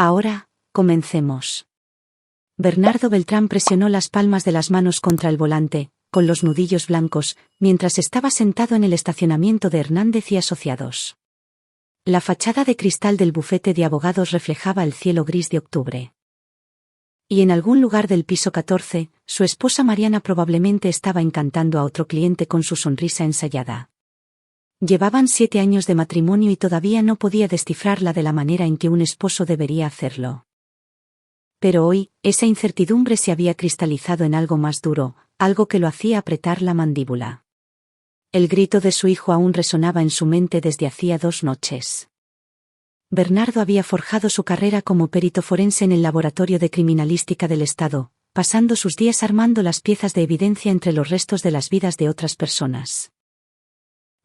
Ahora, comencemos. Bernardo Beltrán presionó las palmas de las manos contra el volante, con los nudillos blancos, mientras estaba sentado en el estacionamiento de Hernández y Asociados. La fachada de cristal del bufete de abogados reflejaba el cielo gris de octubre. Y en algún lugar del piso 14, su esposa Mariana probablemente estaba encantando a otro cliente con su sonrisa ensayada. Llevaban 7 años de matrimonio y todavía no podía descifrarla de la manera en que un esposo debería hacerlo. Pero hoy, esa incertidumbre se había cristalizado en algo más duro, algo que lo hacía apretar la mandíbula. El grito de su hijo aún resonaba en su mente desde hacía 2 noches. Bernardo había forjado su carrera como perito forense en el Laboratorio de Criminalística del Estado, pasando sus días armando las piezas de evidencia entre los restos de las vidas de otras personas.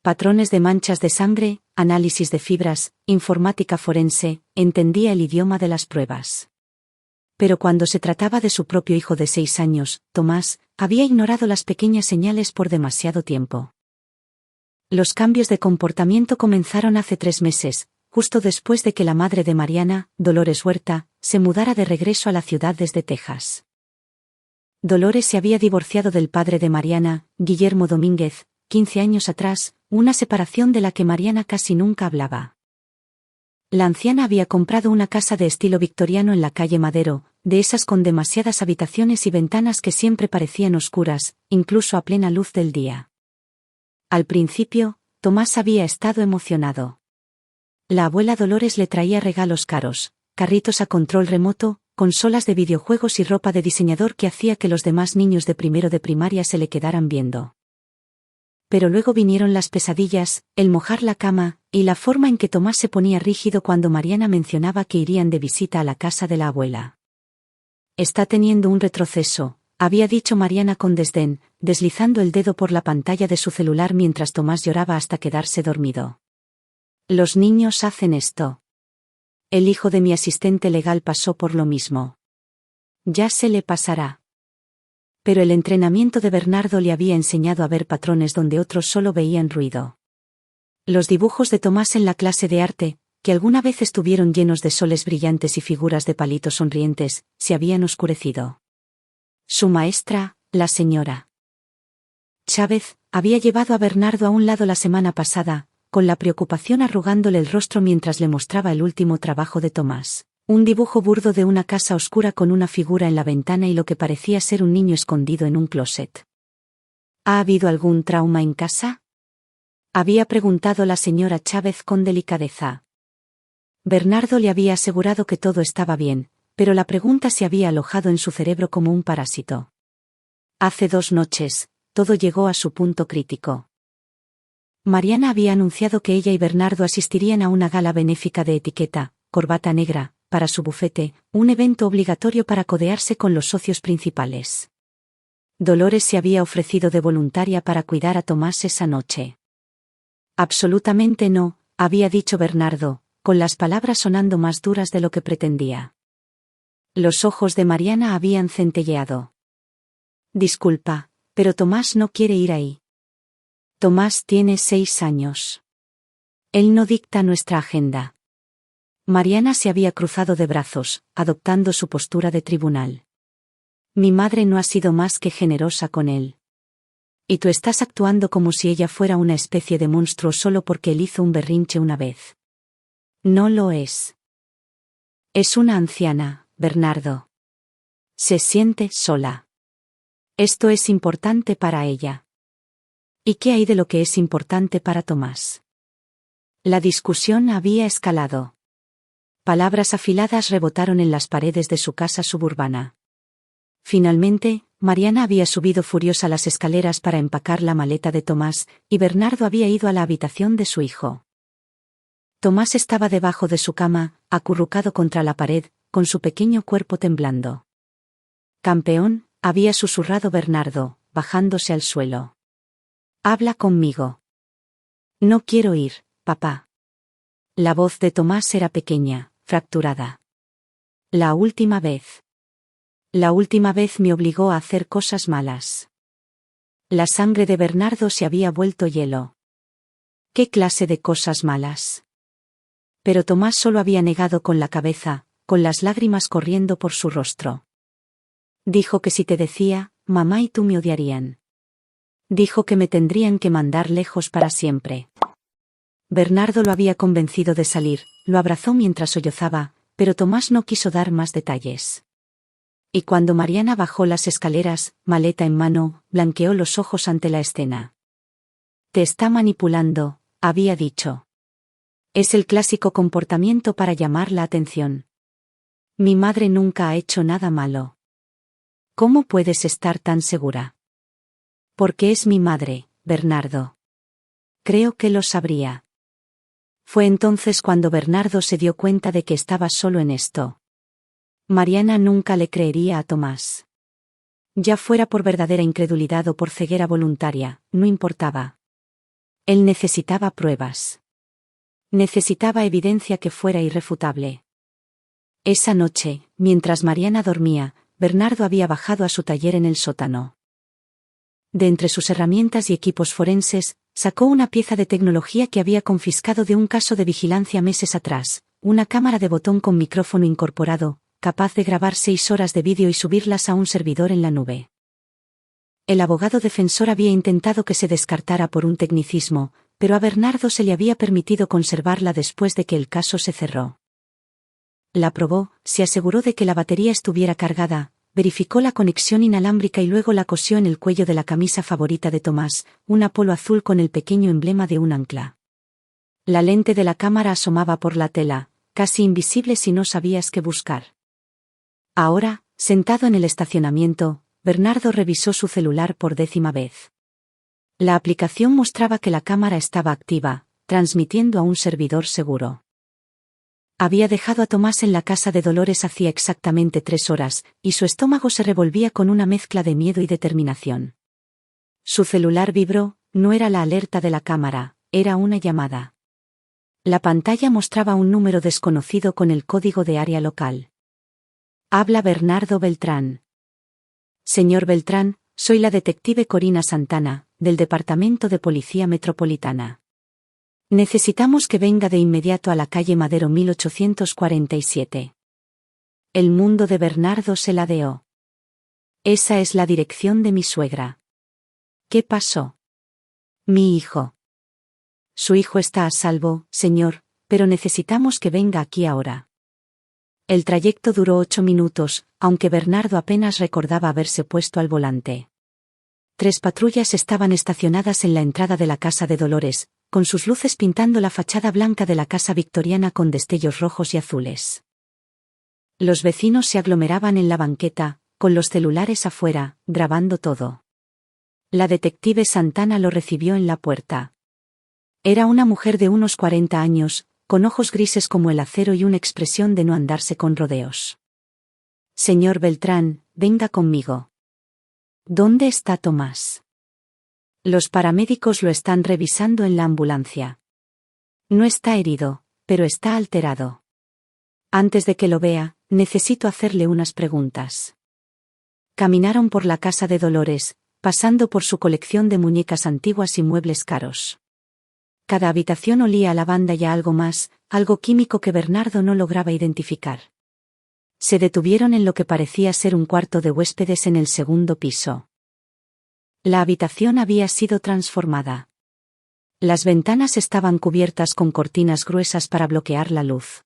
Patrones de manchas de sangre, análisis de fibras, informática forense, entendía el idioma de las pruebas. Pero cuando se trataba de su propio hijo de 6 años, Tomás, había ignorado las pequeñas señales por demasiado tiempo. Los cambios de comportamiento comenzaron hace 3 meses, justo después de que la madre de Mariana, Dolores Huerta, se mudara de regreso a la ciudad desde Texas. Dolores se había divorciado del padre de Mariana, Guillermo Domínguez, 15 años atrás, una separación de la que Mariana casi nunca hablaba. La anciana había comprado una casa de estilo victoriano en la calle Madero, de esas con demasiadas habitaciones y ventanas que siempre parecían oscuras, incluso a plena luz del día. Al principio, Tomás había estado emocionado. La abuela Dolores le traía regalos caros, carritos a control remoto, consolas de videojuegos y ropa de diseñador que hacía que los demás niños de primero de primaria se le quedaran viendo. Pero luego vinieron las pesadillas, el mojar la cama, y la forma en que Tomás se ponía rígido cuando Mariana mencionaba que irían de visita a la casa de la abuela. Está teniendo un retroceso, había dicho Mariana con desdén, deslizando el dedo por la pantalla de su celular mientras Tomás lloraba hasta quedarse dormido. Los niños hacen esto. El hijo de mi asistente legal pasó por lo mismo. Ya se le pasará. Pero el entrenamiento de Bernardo le había enseñado a ver patrones donde otros solo veían ruido. Los dibujos de Tomás en la clase de arte, que alguna vez estuvieron llenos de soles brillantes y figuras de palitos sonrientes, se habían oscurecido. Su maestra, la señora Chávez, había llevado a Bernardo a un lado la semana pasada, con la preocupación arrugándole el rostro mientras le mostraba el último trabajo de Tomás. Un dibujo burdo de una casa oscura con una figura en la ventana y lo que parecía ser un niño escondido en un closet. ¿Ha habido algún trauma en casa?, había preguntado la señora Chávez con delicadeza. Bernardo le había asegurado que todo estaba bien, pero la pregunta se había alojado en su cerebro como un parásito. Hace 2 noches, todo llegó a su punto crítico. Mariana había anunciado que ella y Bernardo asistirían a una gala benéfica de etiqueta, corbata negra, para su bufete, un evento obligatorio para codearse con los socios principales. Dolores se había ofrecido de voluntaria para cuidar a Tomás esa noche. Absolutamente no, había dicho Bernardo, con las palabras sonando más duras de lo que pretendía. Los ojos de Mariana habían centelleado. Disculpa, pero Tomás no quiere ir ahí. Tomás tiene 6 años. Él no dicta nuestra agenda. Mariana se había cruzado de brazos, adoptando su postura de tribunal. Mi madre no ha sido más que generosa con él. Y tú estás actuando como si ella fuera una especie de monstruo solo porque él hizo un berrinche una vez. No lo es. Es una anciana, Bernardo. Se siente sola. Esto es importante para ella. ¿Y qué hay de lo que es importante para Tomás? La discusión había escalado. Palabras afiladas rebotaron en las paredes de su casa suburbana. Finalmente, Mariana había subido furiosa las escaleras para empacar la maleta de Tomás, y Bernardo había ido a la habitación de su hijo. Tomás estaba debajo de su cama, acurrucado contra la pared, con su pequeño cuerpo temblando. Campeón, había susurrado Bernardo, bajándose al suelo. Habla conmigo. No quiero ir, papá. La voz de Tomás era pequeña, fracturada. La última vez me obligó a hacer cosas malas. La sangre de Bernardo se había vuelto hielo. ¿Qué clase de cosas malas? Pero Tomás solo había negado con la cabeza, con las lágrimas corriendo por su rostro. Dijo que si te decía, mamá y tú me odiarían. Dijo que me tendrían que mandar lejos para siempre. Bernardo lo había convencido de salir, lo abrazó mientras sollozaba, pero Tomás no quiso dar más detalles. Y cuando Mariana bajó las escaleras, maleta en mano, blanqueó los ojos ante la escena. Te está manipulando, había dicho. Es el clásico comportamiento para llamar la atención. Mi madre nunca ha hecho nada malo. ¿Cómo puedes estar tan segura? Porque es mi madre, Bernardo. Creo que lo sabría. Fue entonces cuando Bernardo se dio cuenta de que estaba solo en esto. Mariana nunca le creería a Tomás. Ya fuera por verdadera incredulidad o por ceguera voluntaria, no importaba. Él necesitaba pruebas. Necesitaba evidencia que fuera irrefutable. Esa noche, mientras Mariana dormía, Bernardo había bajado a su taller en el sótano. De entre sus herramientas y equipos forenses, sacó una pieza de tecnología que había confiscado de un caso de vigilancia meses atrás, una cámara de botón con micrófono incorporado, capaz de grabar 6 horas de vídeo y subirlas a un servidor en la nube. El abogado defensor había intentado que se descartara por un tecnicismo, pero a Bernardo se le había permitido conservarla después de que el caso se cerró. La probó, se aseguró de que la batería estuviera cargada, verificó la conexión inalámbrica y luego la cosió en el cuello de la camisa favorita de Tomás, un polo azul con el pequeño emblema de un ancla. La lente de la cámara asomaba por la tela, casi invisible si no sabías qué buscar. Ahora, sentado en el estacionamiento, Bernardo revisó su celular por 10ª vez. La aplicación mostraba que la cámara estaba activa, transmitiendo a un servidor seguro. Había dejado a Tomás en la casa de Dolores hacía exactamente 3 horas, y su estómago se revolvía con una mezcla de miedo y determinación. Su celular vibró, no era la alerta de la cámara, era una llamada. La pantalla mostraba un número desconocido con el código de área local. Habla Bernardo Beltrán. Señor Beltrán, soy la detective Corina Santana, del Departamento de Policía Metropolitana. Necesitamos que venga de inmediato a la calle Madero 1847. El mundo de Bernardo se ladeó. Esa es la dirección de mi suegra. ¿Qué pasó? Mi hijo. Su hijo está a salvo, señor, pero necesitamos que venga aquí ahora. El trayecto duró 8 minutos, aunque Bernardo apenas recordaba haberse puesto al volante. 3 patrullas estaban estacionadas en la entrada de la casa de Dolores, con sus luces pintando la fachada blanca de la casa victoriana con destellos rojos y azules. Los vecinos se aglomeraban en la banqueta, con los celulares afuera, grabando todo. La detective Santana lo recibió en la puerta. Era una mujer de unos 40 años, con ojos grises como el acero y una expresión de no andarse con rodeos. Señor Beltrán, venga conmigo. ¿Dónde está Tomás? Los paramédicos lo están revisando en la ambulancia. No está herido, pero está alterado. Antes de que lo vea, necesito hacerle unas preguntas. Caminaron por la casa de Dolores, pasando por su colección de muñecas antiguas y muebles caros. Cada habitación olía a lavanda y a algo más, algo químico que Bernardo no lograba identificar. Se detuvieron en lo que parecía ser un cuarto de huéspedes en el 2.º piso. La habitación había sido transformada. Las ventanas estaban cubiertas con cortinas gruesas para bloquear la luz.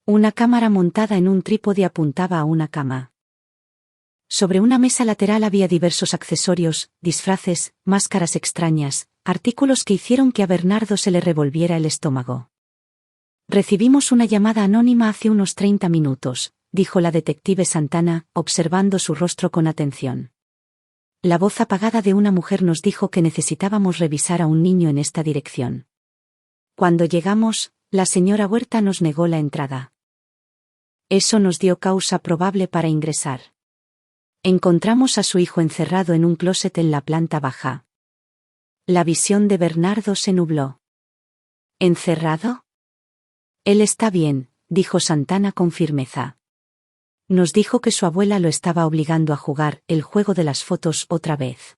Una cámara montada en un trípode apuntaba a una cama. Sobre una mesa lateral había diversos accesorios, disfraces, máscaras extrañas, artículos que hicieron que a Bernardo se le revolviera el estómago. Recibimos una llamada anónima hace unos 30 minutos, dijo la detective Santana, observando su rostro con atención. La voz apagada de una mujer nos dijo que necesitábamos revisar a un niño en esta dirección. Cuando llegamos, la señora Huerta nos negó la entrada. Eso nos dio causa probable para ingresar. Encontramos a su hijo encerrado en un closet en la planta baja. La visión de Bernardo se nubló. ¿Encerrado? Él está bien, dijo Santana con firmeza. Nos dijo que su abuela lo estaba obligando a jugar el juego de las fotos otra vez.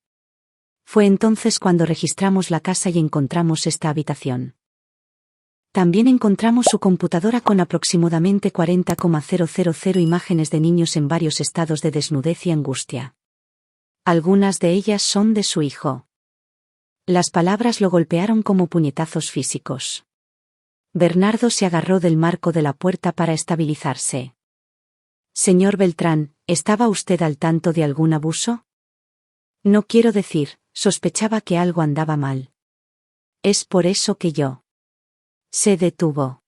Fue entonces cuando registramos la casa y encontramos esta habitación. También encontramos su computadora con aproximadamente 40,000 imágenes de niños en varios estados de desnudez y angustia. Algunas de ellas son de su hijo. Las palabras lo golpearon como puñetazos físicos. Bernardo se agarró del marco de la puerta para estabilizarse. Señor Beltrán, ¿estaba usted al tanto de algún abuso? No quiero decir, sospechaba que algo andaba mal. Es por eso que yo. Se detuvo.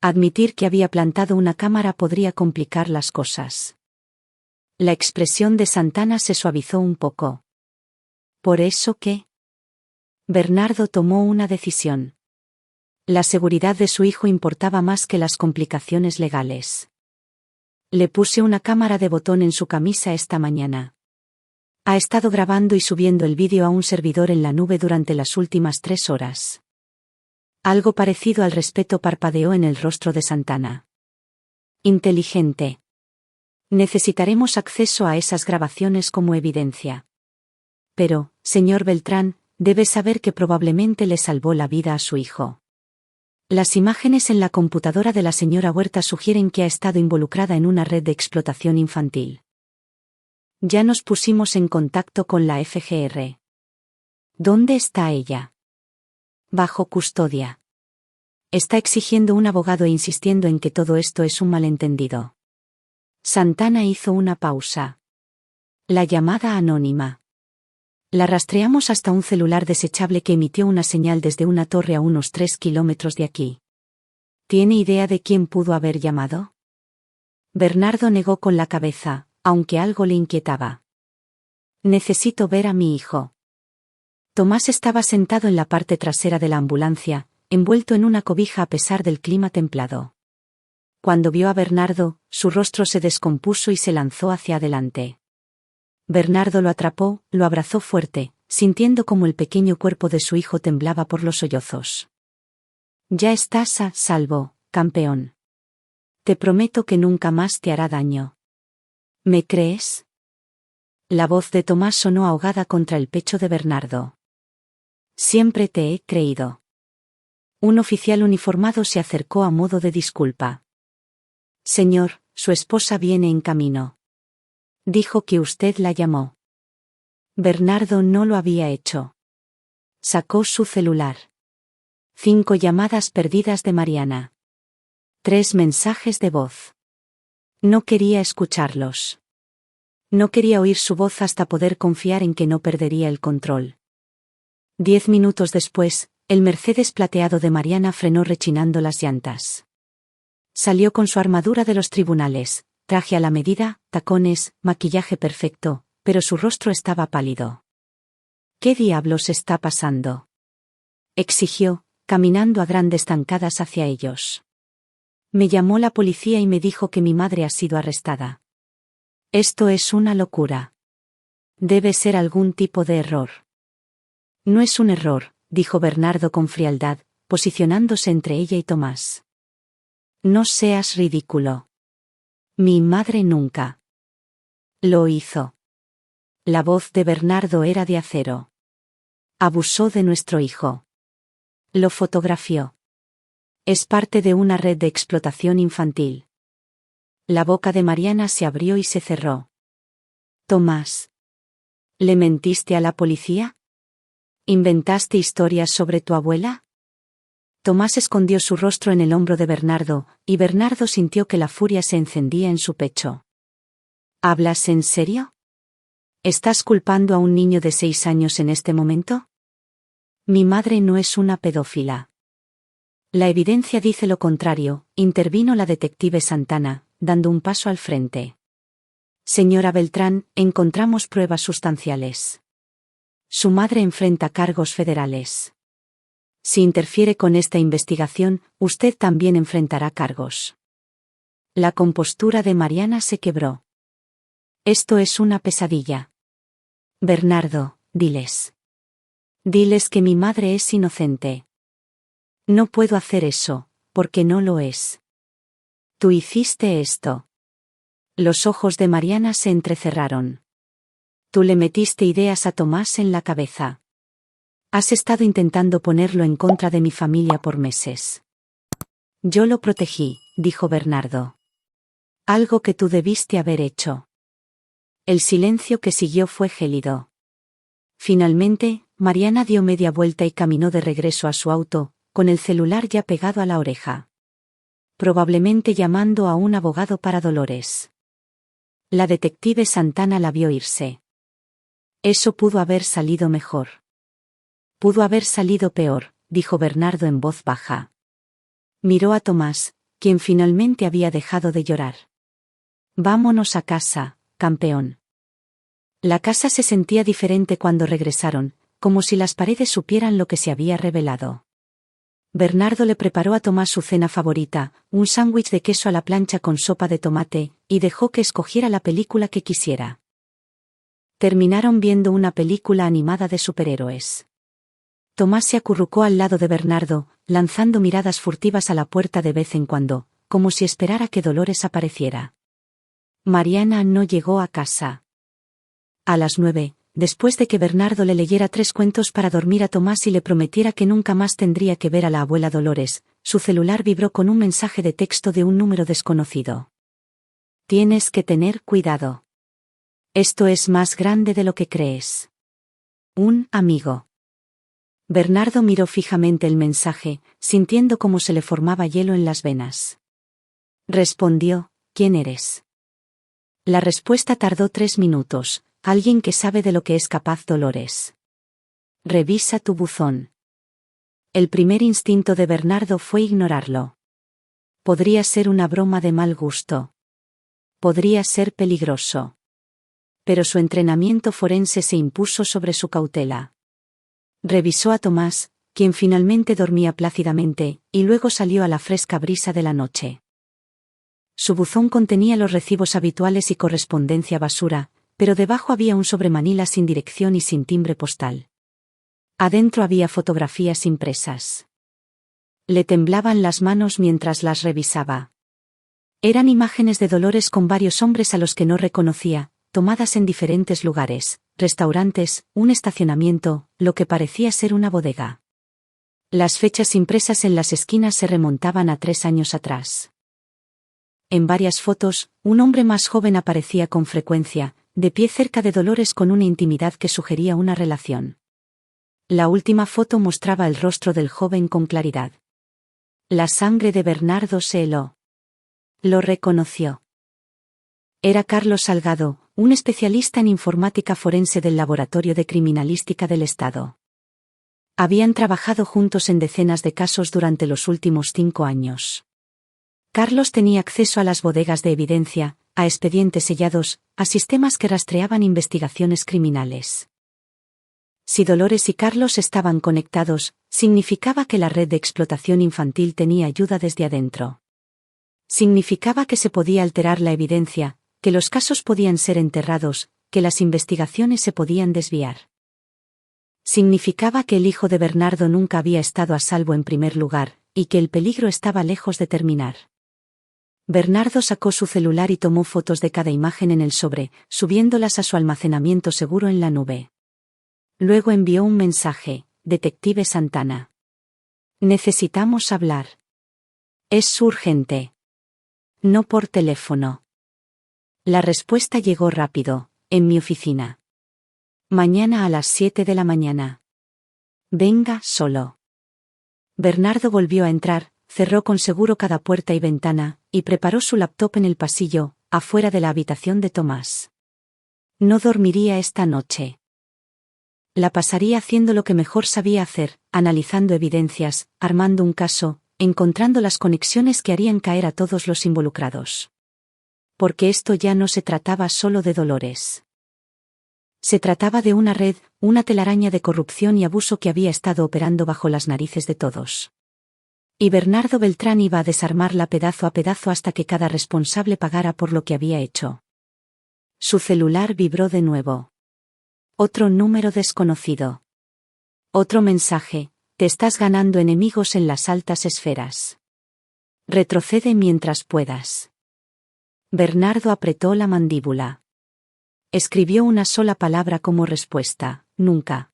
Admitir que había plantado una cámara podría complicar las cosas. La expresión de Santana se suavizó un poco. ¿Por eso qué? Bernardo tomó una decisión. La seguridad de su hijo importaba más que las complicaciones legales. Le puse una cámara de botón en su camisa esta mañana. Ha estado grabando y subiendo el vídeo a un servidor en la nube durante las últimas 3 horas. Algo parecido al respeto parpadeó en el rostro de Santana. Inteligente. Necesitaremos acceso a esas grabaciones como evidencia. Pero, señor Beltrán, debe saber que probablemente le salvó la vida a su hijo. Las imágenes en la computadora de la señora Huerta sugieren que ha estado involucrada en una red de explotación infantil. Ya nos pusimos en contacto con la FGR. ¿Dónde está ella? Bajo custodia. Está exigiendo un abogado e insistiendo en que todo esto es un malentendido. Santana hizo una pausa. La llamada anónima. La rastreamos hasta un celular desechable que emitió una señal desde una torre a unos 3 kilómetros de aquí. ¿Tiene idea de quién pudo haber llamado? Bernardo negó con la cabeza, aunque algo le inquietaba. Necesito ver a mi hijo. Tomás estaba sentado en la parte trasera de la ambulancia, envuelto en una cobija a pesar del clima templado. Cuando vio a Bernardo, su rostro se descompuso y se lanzó hacia adelante. Bernardo lo atrapó, lo abrazó fuerte, sintiendo como el pequeño cuerpo de su hijo temblaba por los sollozos. Ya estás a salvo, campeón. Te prometo que nunca más te hará daño. ¿Me crees? La voz de Tomás sonó ahogada contra el pecho de Bernardo. Siempre te he creído. Un oficial uniformado se acercó a modo de disculpa. Señor, su esposa viene en camino. Dijo que usted la llamó. Bernardo no lo había hecho. Sacó su celular. 5 llamadas perdidas de Mariana. 3 mensajes de voz. No quería escucharlos. No quería oír su voz hasta poder confiar en que no perdería el control. 10 minutos después, el Mercedes plateado de Mariana frenó rechinando las llantas. Salió con su armadura de los tribunales, traje a la medida, tacones, maquillaje perfecto, pero su rostro estaba pálido. ¿Qué diablos está pasando?, exigió, caminando a grandes zancadas hacia ellos. Me llamó la policía y me dijo que mi madre ha sido arrestada. Esto es una locura. Debe ser algún tipo de error. No es un error, dijo Bernardo con frialdad, posicionándose entre ella y Tomás. No seas ridículo. Mi madre nunca lo hizo. La voz de Bernardo era de acero. Abusó de nuestro hijo. Lo fotografió. Es parte de una red de explotación infantil. La boca de Mariana se abrió y se cerró. Tomás. ¿Le mentiste a la policía? ¿Inventaste historias sobre tu abuela? Tomás escondió su rostro en el hombro de Bernardo, y Bernardo sintió que la furia se encendía en su pecho. ¿Hablas en serio? ¿Estás culpando a un niño de 6 años en este momento? Mi madre no es una pedófila. La evidencia dice lo contrario, intervino la detective Santana, dando un paso al frente. Señora Beltrán, encontramos pruebas sustanciales. Su madre enfrenta cargos federales. Si interfiere con esta investigación, usted también enfrentará cargos. La compostura de Mariana se quebró. Esto es una pesadilla. Bernardo, diles. Diles que mi madre es inocente. No puedo hacer eso, porque no lo es. Tú hiciste esto. Los ojos de Mariana se entrecerraron. Tú le metiste ideas a Tomás en la cabeza. Has estado intentando ponerlo en contra de mi familia por meses. Yo lo protegí, dijo Bernardo. Algo que tú debiste haber hecho. El silencio que siguió fue gélido. Finalmente, Mariana dio media vuelta y caminó de regreso a su auto, con el celular ya pegado a la oreja. Probablemente llamando a un abogado para Dolores. La detective Santana la vio irse. Eso pudo haber salido mejor. Pudo haber salido peor, dijo Bernardo en voz baja. Miró a Tomás, quien finalmente había dejado de llorar. Vámonos a casa, campeón. La casa se sentía diferente cuando regresaron, como si las paredes supieran lo que se había revelado. Bernardo le preparó a Tomás su cena favorita, un sándwich de queso a la plancha con sopa de tomate, y dejó que escogiera la película que quisiera. Terminaron viendo una película animada de superhéroes. Tomás se acurrucó al lado de Bernardo, lanzando miradas furtivas a la puerta de vez en cuando, como si esperara que Dolores apareciera. Mariana no llegó a casa. A las 9, después de que Bernardo le leyera 3 cuentos para dormir a Tomás y le prometiera que nunca más tendría que ver a la abuela Dolores, su celular vibró con un mensaje de texto de un número desconocido. Tienes que tener cuidado. Esto es más grande de lo que crees. Un amigo. Bernardo miró fijamente el mensaje, sintiendo cómo se le formaba hielo en las venas. Respondió, ¿quién eres? La respuesta tardó 3 minutos. Alguien que sabe de lo que es capaz Dolores. Revisa tu buzón. El primer instinto de Bernardo fue ignorarlo. Podría ser una broma de mal gusto. Podría ser peligroso. Pero su entrenamiento forense se impuso sobre su cautela. Revisó a Tomás, quien finalmente dormía plácidamente, y luego salió a la fresca brisa de la noche. Su buzón contenía los recibos habituales y correspondencia basura, pero debajo había un sobremanila sin dirección y sin timbre postal. Adentro había fotografías impresas. Le temblaban las manos mientras las revisaba. Eran imágenes de Dolores con varios hombres a los que no reconocía, tomadas en diferentes lugares, restaurantes, un estacionamiento, lo que parecía ser una bodega. Las fechas impresas en las esquinas se remontaban a 3 años atrás. En varias fotos, un hombre más joven aparecía con frecuencia, de pie cerca de Dolores con una intimidad que sugería una relación. La última foto mostraba el rostro del joven con claridad. La sangre de Bernardo se heló. Lo reconoció. Era Carlos Salgado, un especialista en informática forense del Laboratorio de Criminalística del Estado. Habían trabajado juntos en decenas de casos durante los últimos 5 años. Carlos tenía acceso a las bodegas de evidencia, a expedientes sellados, a sistemas que rastreaban investigaciones criminales. Si Dolores y Carlos estaban conectados, significaba que la red de explotación infantil tenía ayuda desde adentro. Significaba que se podía alterar la evidencia, que los casos podían ser enterrados, que las investigaciones se podían desviar. Significaba que el hijo de Bernardo nunca había estado a salvo en primer lugar, y que el peligro estaba lejos de terminar. Bernardo sacó su celular y tomó fotos de cada imagen en el sobre, subiéndolas a su almacenamiento seguro en la nube. Luego envió un mensaje: Detective Santana. Necesitamos hablar. Es urgente. No por teléfono. La respuesta llegó rápido: en mi oficina. Mañana a las 7 de la mañana. Venga solo. Bernardo volvió a entrar, cerró con seguro cada puerta y ventana, y preparó su laptop en el pasillo, afuera de la habitación de Tomás. No dormiría esta noche. La pasaría haciendo lo que mejor sabía hacer, analizando evidencias, armando un caso, encontrando las conexiones que harían caer a todos los involucrados. Porque esto ya no se trataba solo de Dolores. Se trataba de una red, una telaraña de corrupción y abuso que había estado operando bajo las narices de todos. Y Bernardo Beltrán iba a desarmarla pedazo a pedazo hasta que cada responsable pagara por lo que había hecho. Su celular vibró de nuevo. Otro número desconocido. Otro mensaje: te estás ganando enemigos en las altas esferas. Retrocede mientras puedas. Bernardo apretó la mandíbula. Escribió una sola palabra como respuesta: nunca.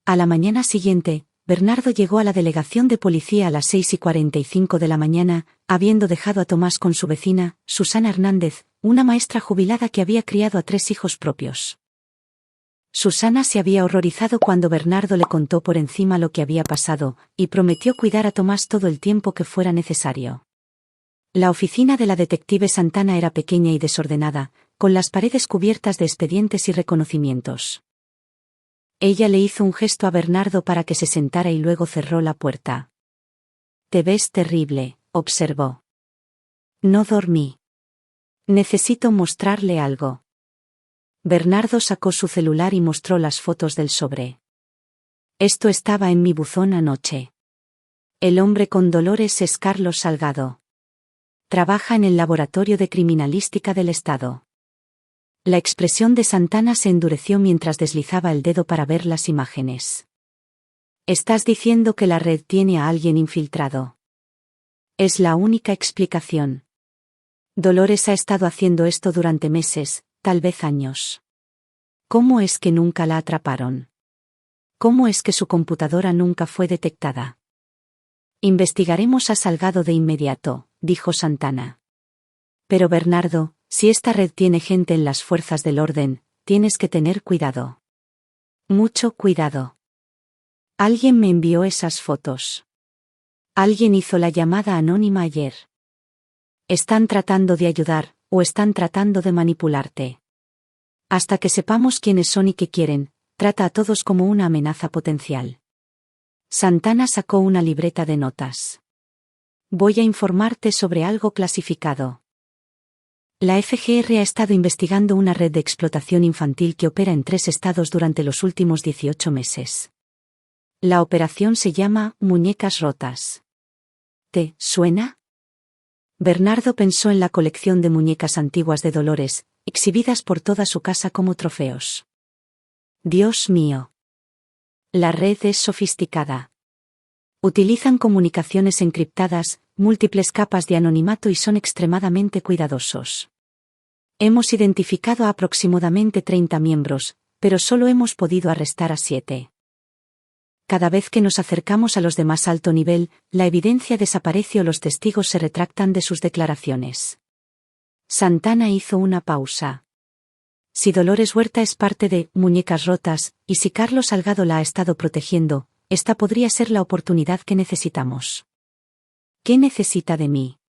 A la mañana siguiente, Bernardo llegó a la delegación de policía a las 6:45 de la mañana, habiendo dejado a Tomás con su vecina, Susana Hernández, una maestra jubilada que había criado a 3 hijos propios. Susana se había horrorizado cuando Bernardo le contó por encima lo que había pasado, y prometió cuidar a Tomás todo el tiempo que fuera necesario. La oficina de la detective Santana era pequeña y desordenada, con las paredes cubiertas de expedientes y reconocimientos. Ella le hizo un gesto a Bernardo para que se sentara y luego cerró la puerta. «Te ves terrible», observó. «No dormí. Necesito mostrarle algo». Bernardo sacó su celular y mostró las fotos del sobre. «Esto estaba en mi buzón anoche. El hombre con Dolores es Carlos Salgado. Trabaja en el Laboratorio de Criminalística del Estado». La expresión de Santana se endureció mientras deslizaba el dedo para ver las imágenes. «¿Estás diciendo que la red tiene a alguien infiltrado?» «Es la única explicación. Dolores ha estado haciendo esto durante meses, tal vez años. ¿Cómo es que nunca la atraparon? ¿Cómo es que su computadora nunca fue detectada?» «Investigaremos a Salgado de inmediato», dijo Santana. «Pero Bernardo, si esta red tiene gente en las fuerzas del orden, tienes que tener cuidado. Mucho cuidado. Alguien me envió esas fotos. Alguien hizo la llamada anónima ayer. Están tratando de ayudar, o están tratando de manipularte. Hasta que sepamos quiénes son y qué quieren, trata a todos como una amenaza potencial». Santana sacó una libreta de notas. «Voy a informarte sobre algo clasificado. La FGR ha estado investigando una red de explotación infantil que opera en 3 estados durante los últimos 18 meses. La operación se llama Muñecas Rotas. ¿Te suena?» Bernardo pensó en la colección de muñecas antiguas de Dolores, exhibidas por toda su casa como trofeos. «Dios mío. La red es sofisticada. Utilizan comunicaciones encriptadas, múltiples capas de anonimato y son extremadamente cuidadosos. Hemos identificado a aproximadamente 30 miembros, pero solo hemos podido arrestar a 7. Cada vez que nos acercamos a los de más alto nivel, la evidencia desaparece o los testigos se retractan de sus declaraciones». Santana hizo una pausa. Si Dolores Huerta es parte de Muñecas Rotas, y si Carlos Salgado la ha estado protegiendo, esta podría ser la oportunidad que necesitamos. ¿Qué necesita de mí?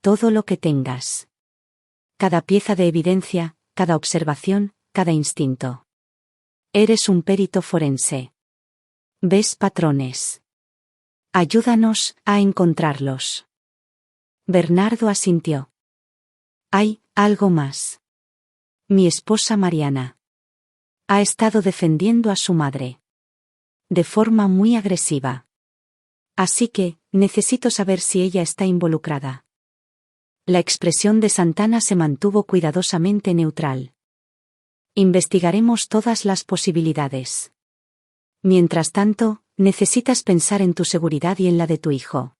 Todo lo que tengas. Cada pieza de evidencia, cada observación, cada instinto. Eres un perito forense. Ves patrones. Ayúdanos a encontrarlos». Bernardo asintió. «Hay algo más. Mi esposa Mariana. Ha estado defendiendo a su madre. De forma muy agresiva. Así que, necesito saber si ella está involucrada». La expresión de Santana se mantuvo cuidadosamente neutral. «Investigaremos todas las posibilidades. Mientras tanto, necesitas pensar en tu seguridad y en la de tu hijo.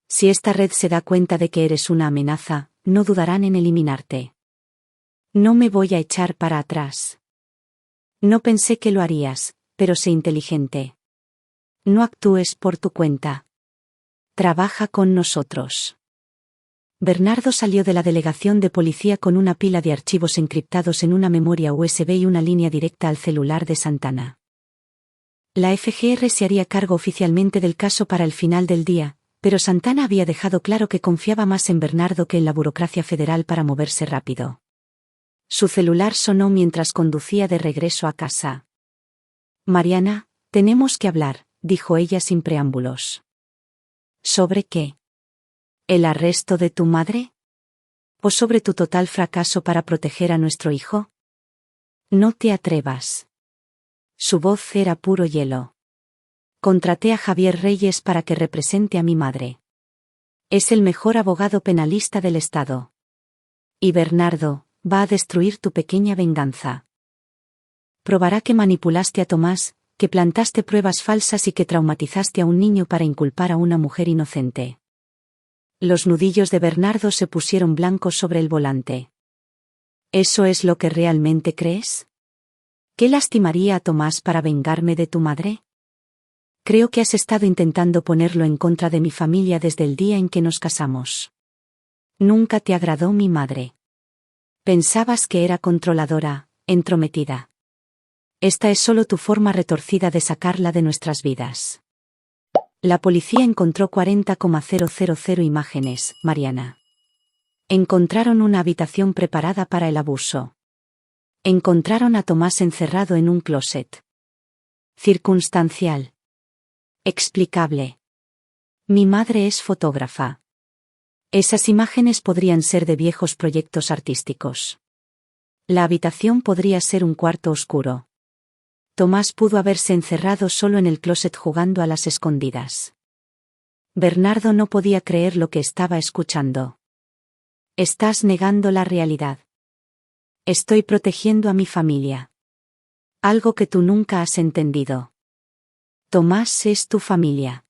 Si esta red se da cuenta de que eres una amenaza, no dudarán en eliminarte. No me voy a echar para atrás. No pensé que lo harías, pero sé inteligente. No actúes por tu cuenta. Trabaja con nosotros». Bernardo salió de la delegación de policía con una pila de archivos encriptados en una memoria USB y una línea directa al celular de Santana. La FGR se haría cargo oficialmente del caso para el final del día, pero Santana había dejado claro que confiaba más en Bernardo que en la burocracia federal para moverse rápido. Su celular sonó mientras conducía de regreso a casa. «Mariana, tenemos que hablar», dijo ella sin preámbulos. «¿Sobre qué? ¿El arresto de tu madre? ¿O sobre tu total fracaso para proteger a nuestro hijo?» «No te atrevas». Su voz era puro hielo. «Contraté a Javier Reyes para que represente a mi madre. Es el mejor abogado penalista del estado. Y Bernardo va a destruir tu pequeña venganza. Probará que manipulaste a Tomás, que plantaste pruebas falsas y que traumatizaste a un niño para inculpar a una mujer inocente». Los nudillos de Bernardo se pusieron blancos sobre el volante. ¿Eso es lo que realmente crees? ¿Qué lastimaría a Tomás para vengarme de tu madre? Creo que has estado intentando ponerlo en contra de mi familia desde el día en que nos casamos. Nunca te agradó mi madre. Pensabas que era controladora, entrometida. Esta es solo tu forma retorcida de sacarla de nuestras vidas. La policía encontró 40,000 imágenes, Mariana. Encontraron una habitación preparada para el abuso. Encontraron a Tomás encerrado en un closet. Circunstancial. Explicable. Mi madre es fotógrafa. Esas imágenes podrían ser de viejos proyectos artísticos. La habitación podría ser un cuarto oscuro. Tomás pudo haberse encerrado solo en el closet jugando a las escondidas. Bernardo no podía creer lo que estaba escuchando. Estás negando la realidad. Estoy protegiendo a mi familia. Algo que tú nunca has entendido. Tomás es tu familia.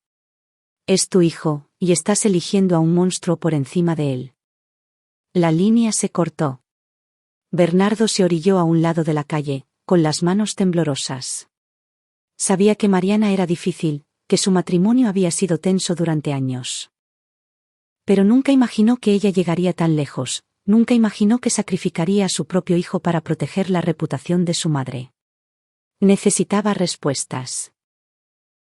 Es tu hijo, y estás eligiendo a un monstruo por encima de él. La línea se cortó. Bernardo se orilló a un lado de la calle, con las manos temblorosas. Sabía que Mariana era difícil, que su matrimonio había sido tenso durante años. Pero nunca imaginó que ella llegaría tan lejos, nunca imaginó que sacrificaría a su propio hijo para proteger la reputación de su madre. Necesitaba respuestas.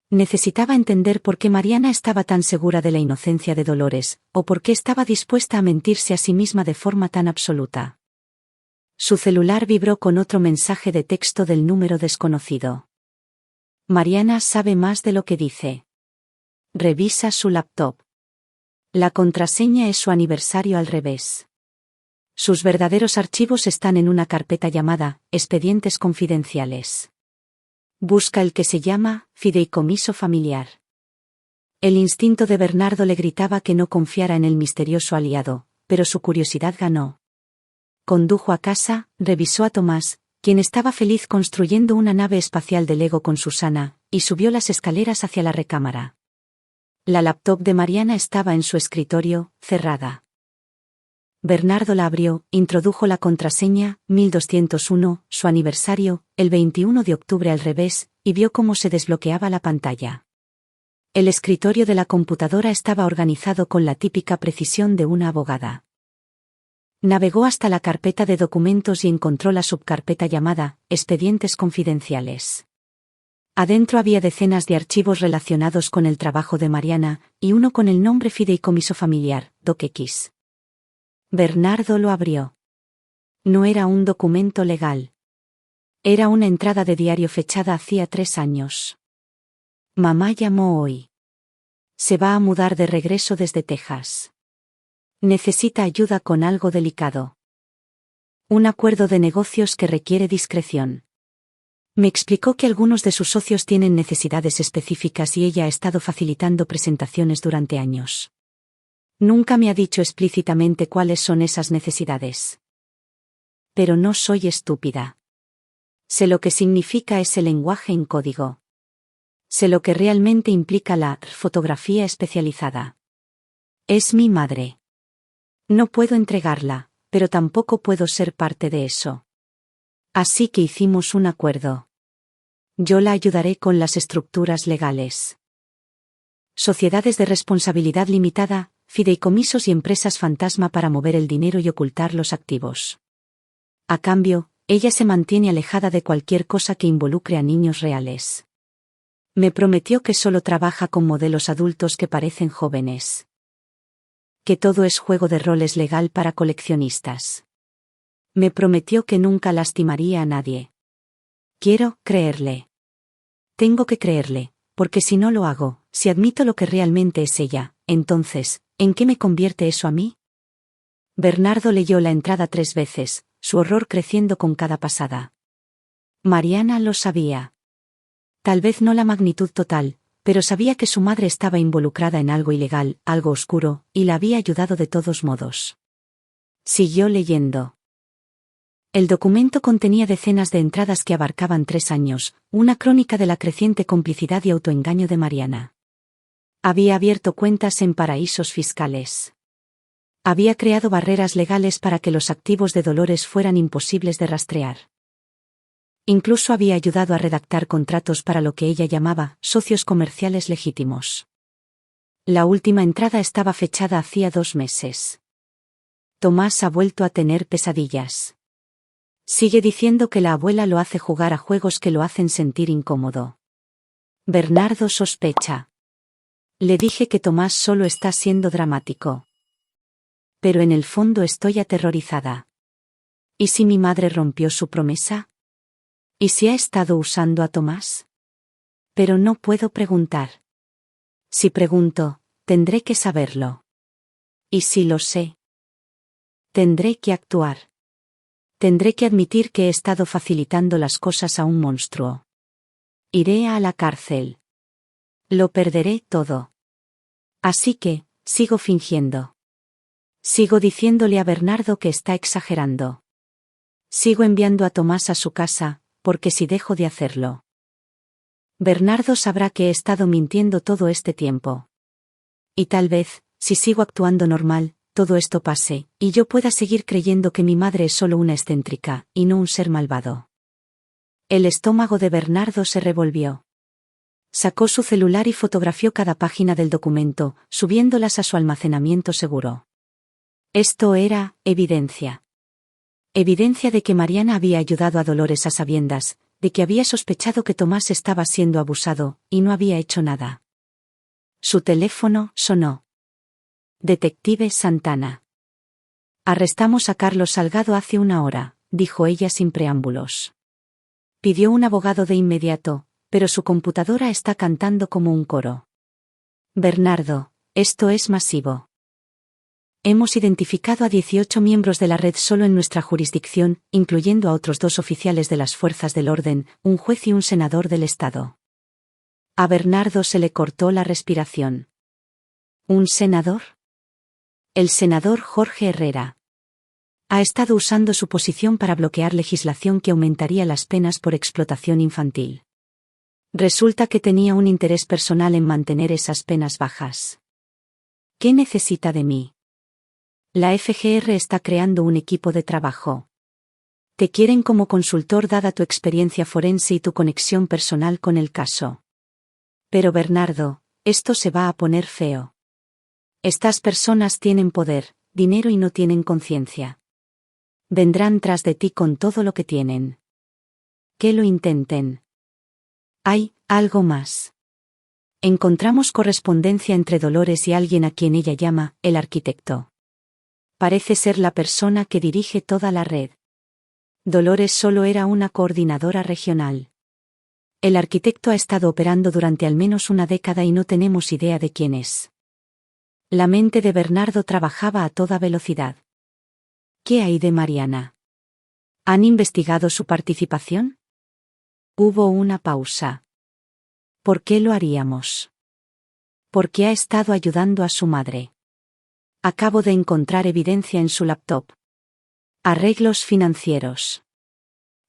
Necesitaba entender por qué Mariana estaba tan segura de la inocencia de Dolores, o por qué estaba dispuesta a mentirse a sí misma de forma tan absoluta. Su celular vibró con otro mensaje de texto del número desconocido. Mariana sabe más de lo que dice. Revisa su laptop. La contraseña es su aniversario al revés. Sus verdaderos archivos están en una carpeta llamada Expedientes Confidenciales. Busca el que se llama Fideicomiso Familiar. El instinto de Bernardo le gritaba que no confiara en el misterioso aliado, pero su curiosidad ganó. Condujo a casa, revisó a Tomás, quien estaba feliz construyendo una nave espacial de Lego con Susana, y subió las escaleras hacia la recámara. La laptop de Mariana estaba en su escritorio, cerrada. Bernardo la abrió, introdujo la contraseña, 1201, su aniversario, el 21 de octubre al revés, y vio cómo se desbloqueaba la pantalla. El escritorio de la computadora estaba organizado con la típica precisión de una abogada. Navegó hasta la carpeta de documentos y encontró la subcarpeta llamada Expedientes Confidenciales. Adentro había decenas de archivos relacionados con el trabajo de Mariana, y uno con el nombre Fideicomiso Familiar, DocX. Bernardo lo abrió. No era un documento legal. Era una entrada de diario fechada hacía 3 años. Mamá llamó hoy. Se va a mudar de regreso desde Texas. Necesita ayuda con algo delicado. Un acuerdo de negocios que requiere discreción. Me explicó que algunos de sus socios tienen necesidades específicas y ella ha estado facilitando presentaciones durante años. Nunca me ha dicho explícitamente cuáles son esas necesidades. Pero no soy estúpida. Sé lo que significa ese lenguaje en código. Sé lo que realmente implica la fotografía especializada. Es mi madre. No puedo entregarla, pero tampoco puedo ser parte de eso. Así que hicimos un acuerdo. Yo la ayudaré con las estructuras legales. Sociedades de responsabilidad limitada, fideicomisos y empresas fantasma para mover el dinero y ocultar los activos. A cambio, ella se mantiene alejada de cualquier cosa que involucre a niños reales. Me prometió que solo trabaja con modelos adultos que parecen jóvenes. Que todo es juego de roles legal para coleccionistas. Me prometió que nunca lastimaría a nadie. Quiero creerle. Tengo que creerle, porque si no lo hago, si admito lo que realmente es ella, entonces, ¿en qué me convierte eso a mí? Bernardo leyó la entrada 3 veces, su horror creciendo con cada pasada. Mariana lo sabía. Tal vez no la magnitud total, pero sabía que su madre estaba involucrada en algo ilegal, algo oscuro, y la había ayudado de todos modos. Siguió leyendo. El documento contenía decenas de entradas que abarcaban 3 años, una crónica de la creciente complicidad y autoengaño de Mariana. Había abierto cuentas en paraísos fiscales. Había creado barreras legales para que los activos de Dolores fueran imposibles de rastrear. Incluso había ayudado a redactar contratos para lo que ella llamaba socios comerciales legítimos. La última entrada estaba fechada hacía 2 meses. Tomás ha vuelto a tener pesadillas. Sigue diciendo que la abuela lo hace jugar a juegos que lo hacen sentir incómodo. Bernardo sospecha. Le dije que Tomás solo está siendo dramático. Pero en el fondo estoy aterrorizada. ¿Y si mi madre rompió su promesa? ¿Y si ha estado usando a Tomás? Pero no puedo preguntar. Si pregunto, tendré que saberlo. Y si lo sé, tendré que actuar. Tendré que admitir que he estado facilitando las cosas a un monstruo. Iré a la cárcel. Lo perderé todo. Así que, sigo fingiendo. Sigo diciéndole a Bernardo que está exagerando. Sigo enviando a Tomás a su casa, porque si dejo de hacerlo, Bernardo sabrá que he estado mintiendo todo este tiempo. Y tal vez, si sigo actuando normal, todo esto pase, y yo pueda seguir creyendo que mi madre es solo una excéntrica, y no un ser malvado. El estómago de Bernardo se revolvió. Sacó su celular y fotografió cada página del documento, subiéndolas a su almacenamiento seguro. Esto era evidencia. Evidencia de que Mariana había ayudado a Dolores a sabiendas, de que había sospechado que Tomás estaba siendo abusado, y no había hecho nada. Su teléfono sonó. Detective Santana. Arrestamos a Carlos Salgado hace 1 hora, dijo ella sin preámbulos. Pidió un abogado de inmediato, pero su computadora está cantando como un coro. Bernardo, esto es masivo. Hemos identificado a 18 miembros de la red solo en nuestra jurisdicción, incluyendo a otros 2 oficiales de las fuerzas del orden, un juez y un senador del estado. A Bernardo se le cortó la respiración. ¿Un senador? El senador Jorge Herrera. Ha estado usando su posición para bloquear legislación que aumentaría las penas por explotación infantil. Resulta que tenía un interés personal en mantener esas penas bajas. ¿Qué necesita de mí? La FGR está creando un equipo de trabajo. Te quieren como consultor dada tu experiencia forense y tu conexión personal con el caso. Pero Bernardo, esto se va a poner feo. Estas personas tienen poder, dinero y no tienen conciencia. Vendrán tras de ti con todo lo que tienen. Que lo intenten. Hay algo más. Encontramos correspondencia entre Dolores y alguien a quien ella llama el arquitecto. Parece ser la persona que dirige toda la red. Dolores solo era una coordinadora regional. El arquitecto ha estado operando durante al menos 1 década y no tenemos idea de quién es. La mente de Bernardo trabajaba a toda velocidad. ¿Qué hay de Mariana? ¿Han investigado su participación? Hubo una pausa. ¿Por qué lo haríamos? Porque ha estado ayudando a su madre. Acabo de encontrar evidencia en su laptop. Arreglos financieros.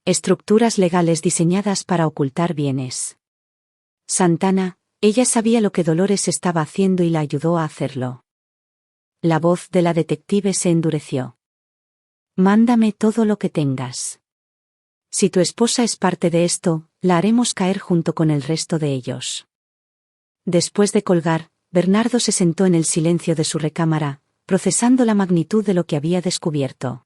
Estructuras legales diseñadas para ocultar bienes. Santana, ella sabía lo que Dolores estaba haciendo y la ayudó a hacerlo. La voz de la detective se endureció. Mándame todo lo que tengas. Si tu esposa es parte de esto, la haremos caer junto con el resto de ellos. Después de colgar, Bernardo se sentó en el silencio de su recámara, procesando la magnitud de lo que había descubierto.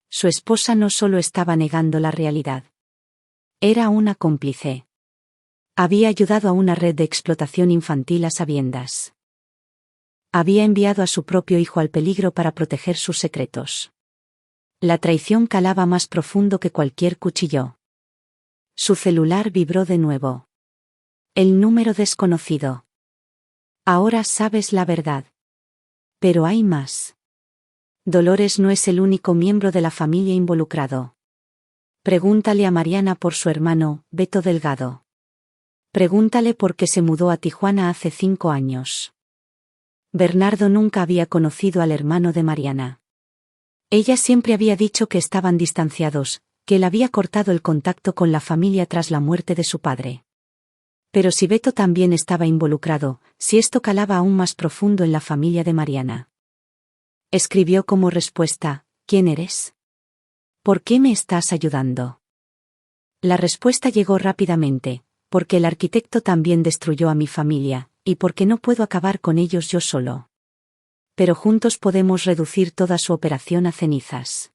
Su esposa no solo estaba negando la realidad. Era una cómplice. Había ayudado a una red de explotación infantil a sabiendas. Había enviado a su propio hijo al peligro para proteger sus secretos. La traición calaba más profundo que cualquier cuchillo. Su celular vibró de nuevo. El número desconocido. Ahora sabes la verdad. Pero hay más. Dolores no es el único miembro de la familia involucrado. Pregúntale a Mariana por su hermano, Beto Delgado. Pregúntale por qué se mudó a Tijuana hace 5 años. Bernardo nunca había conocido al hermano de Mariana. Ella siempre había dicho que estaban distanciados, que él había cortado el contacto con la familia tras la muerte de su padre. Pero si Beto también estaba involucrado, si esto calaba aún más profundo en la familia de Mariana. Escribió como respuesta, ¿quién eres? ¿Por qué me estás ayudando? La respuesta llegó rápidamente, porque el arquitecto también destruyó a mi familia, y porque no puedo acabar con ellos yo solo. Pero juntos podemos reducir toda su operación a cenizas.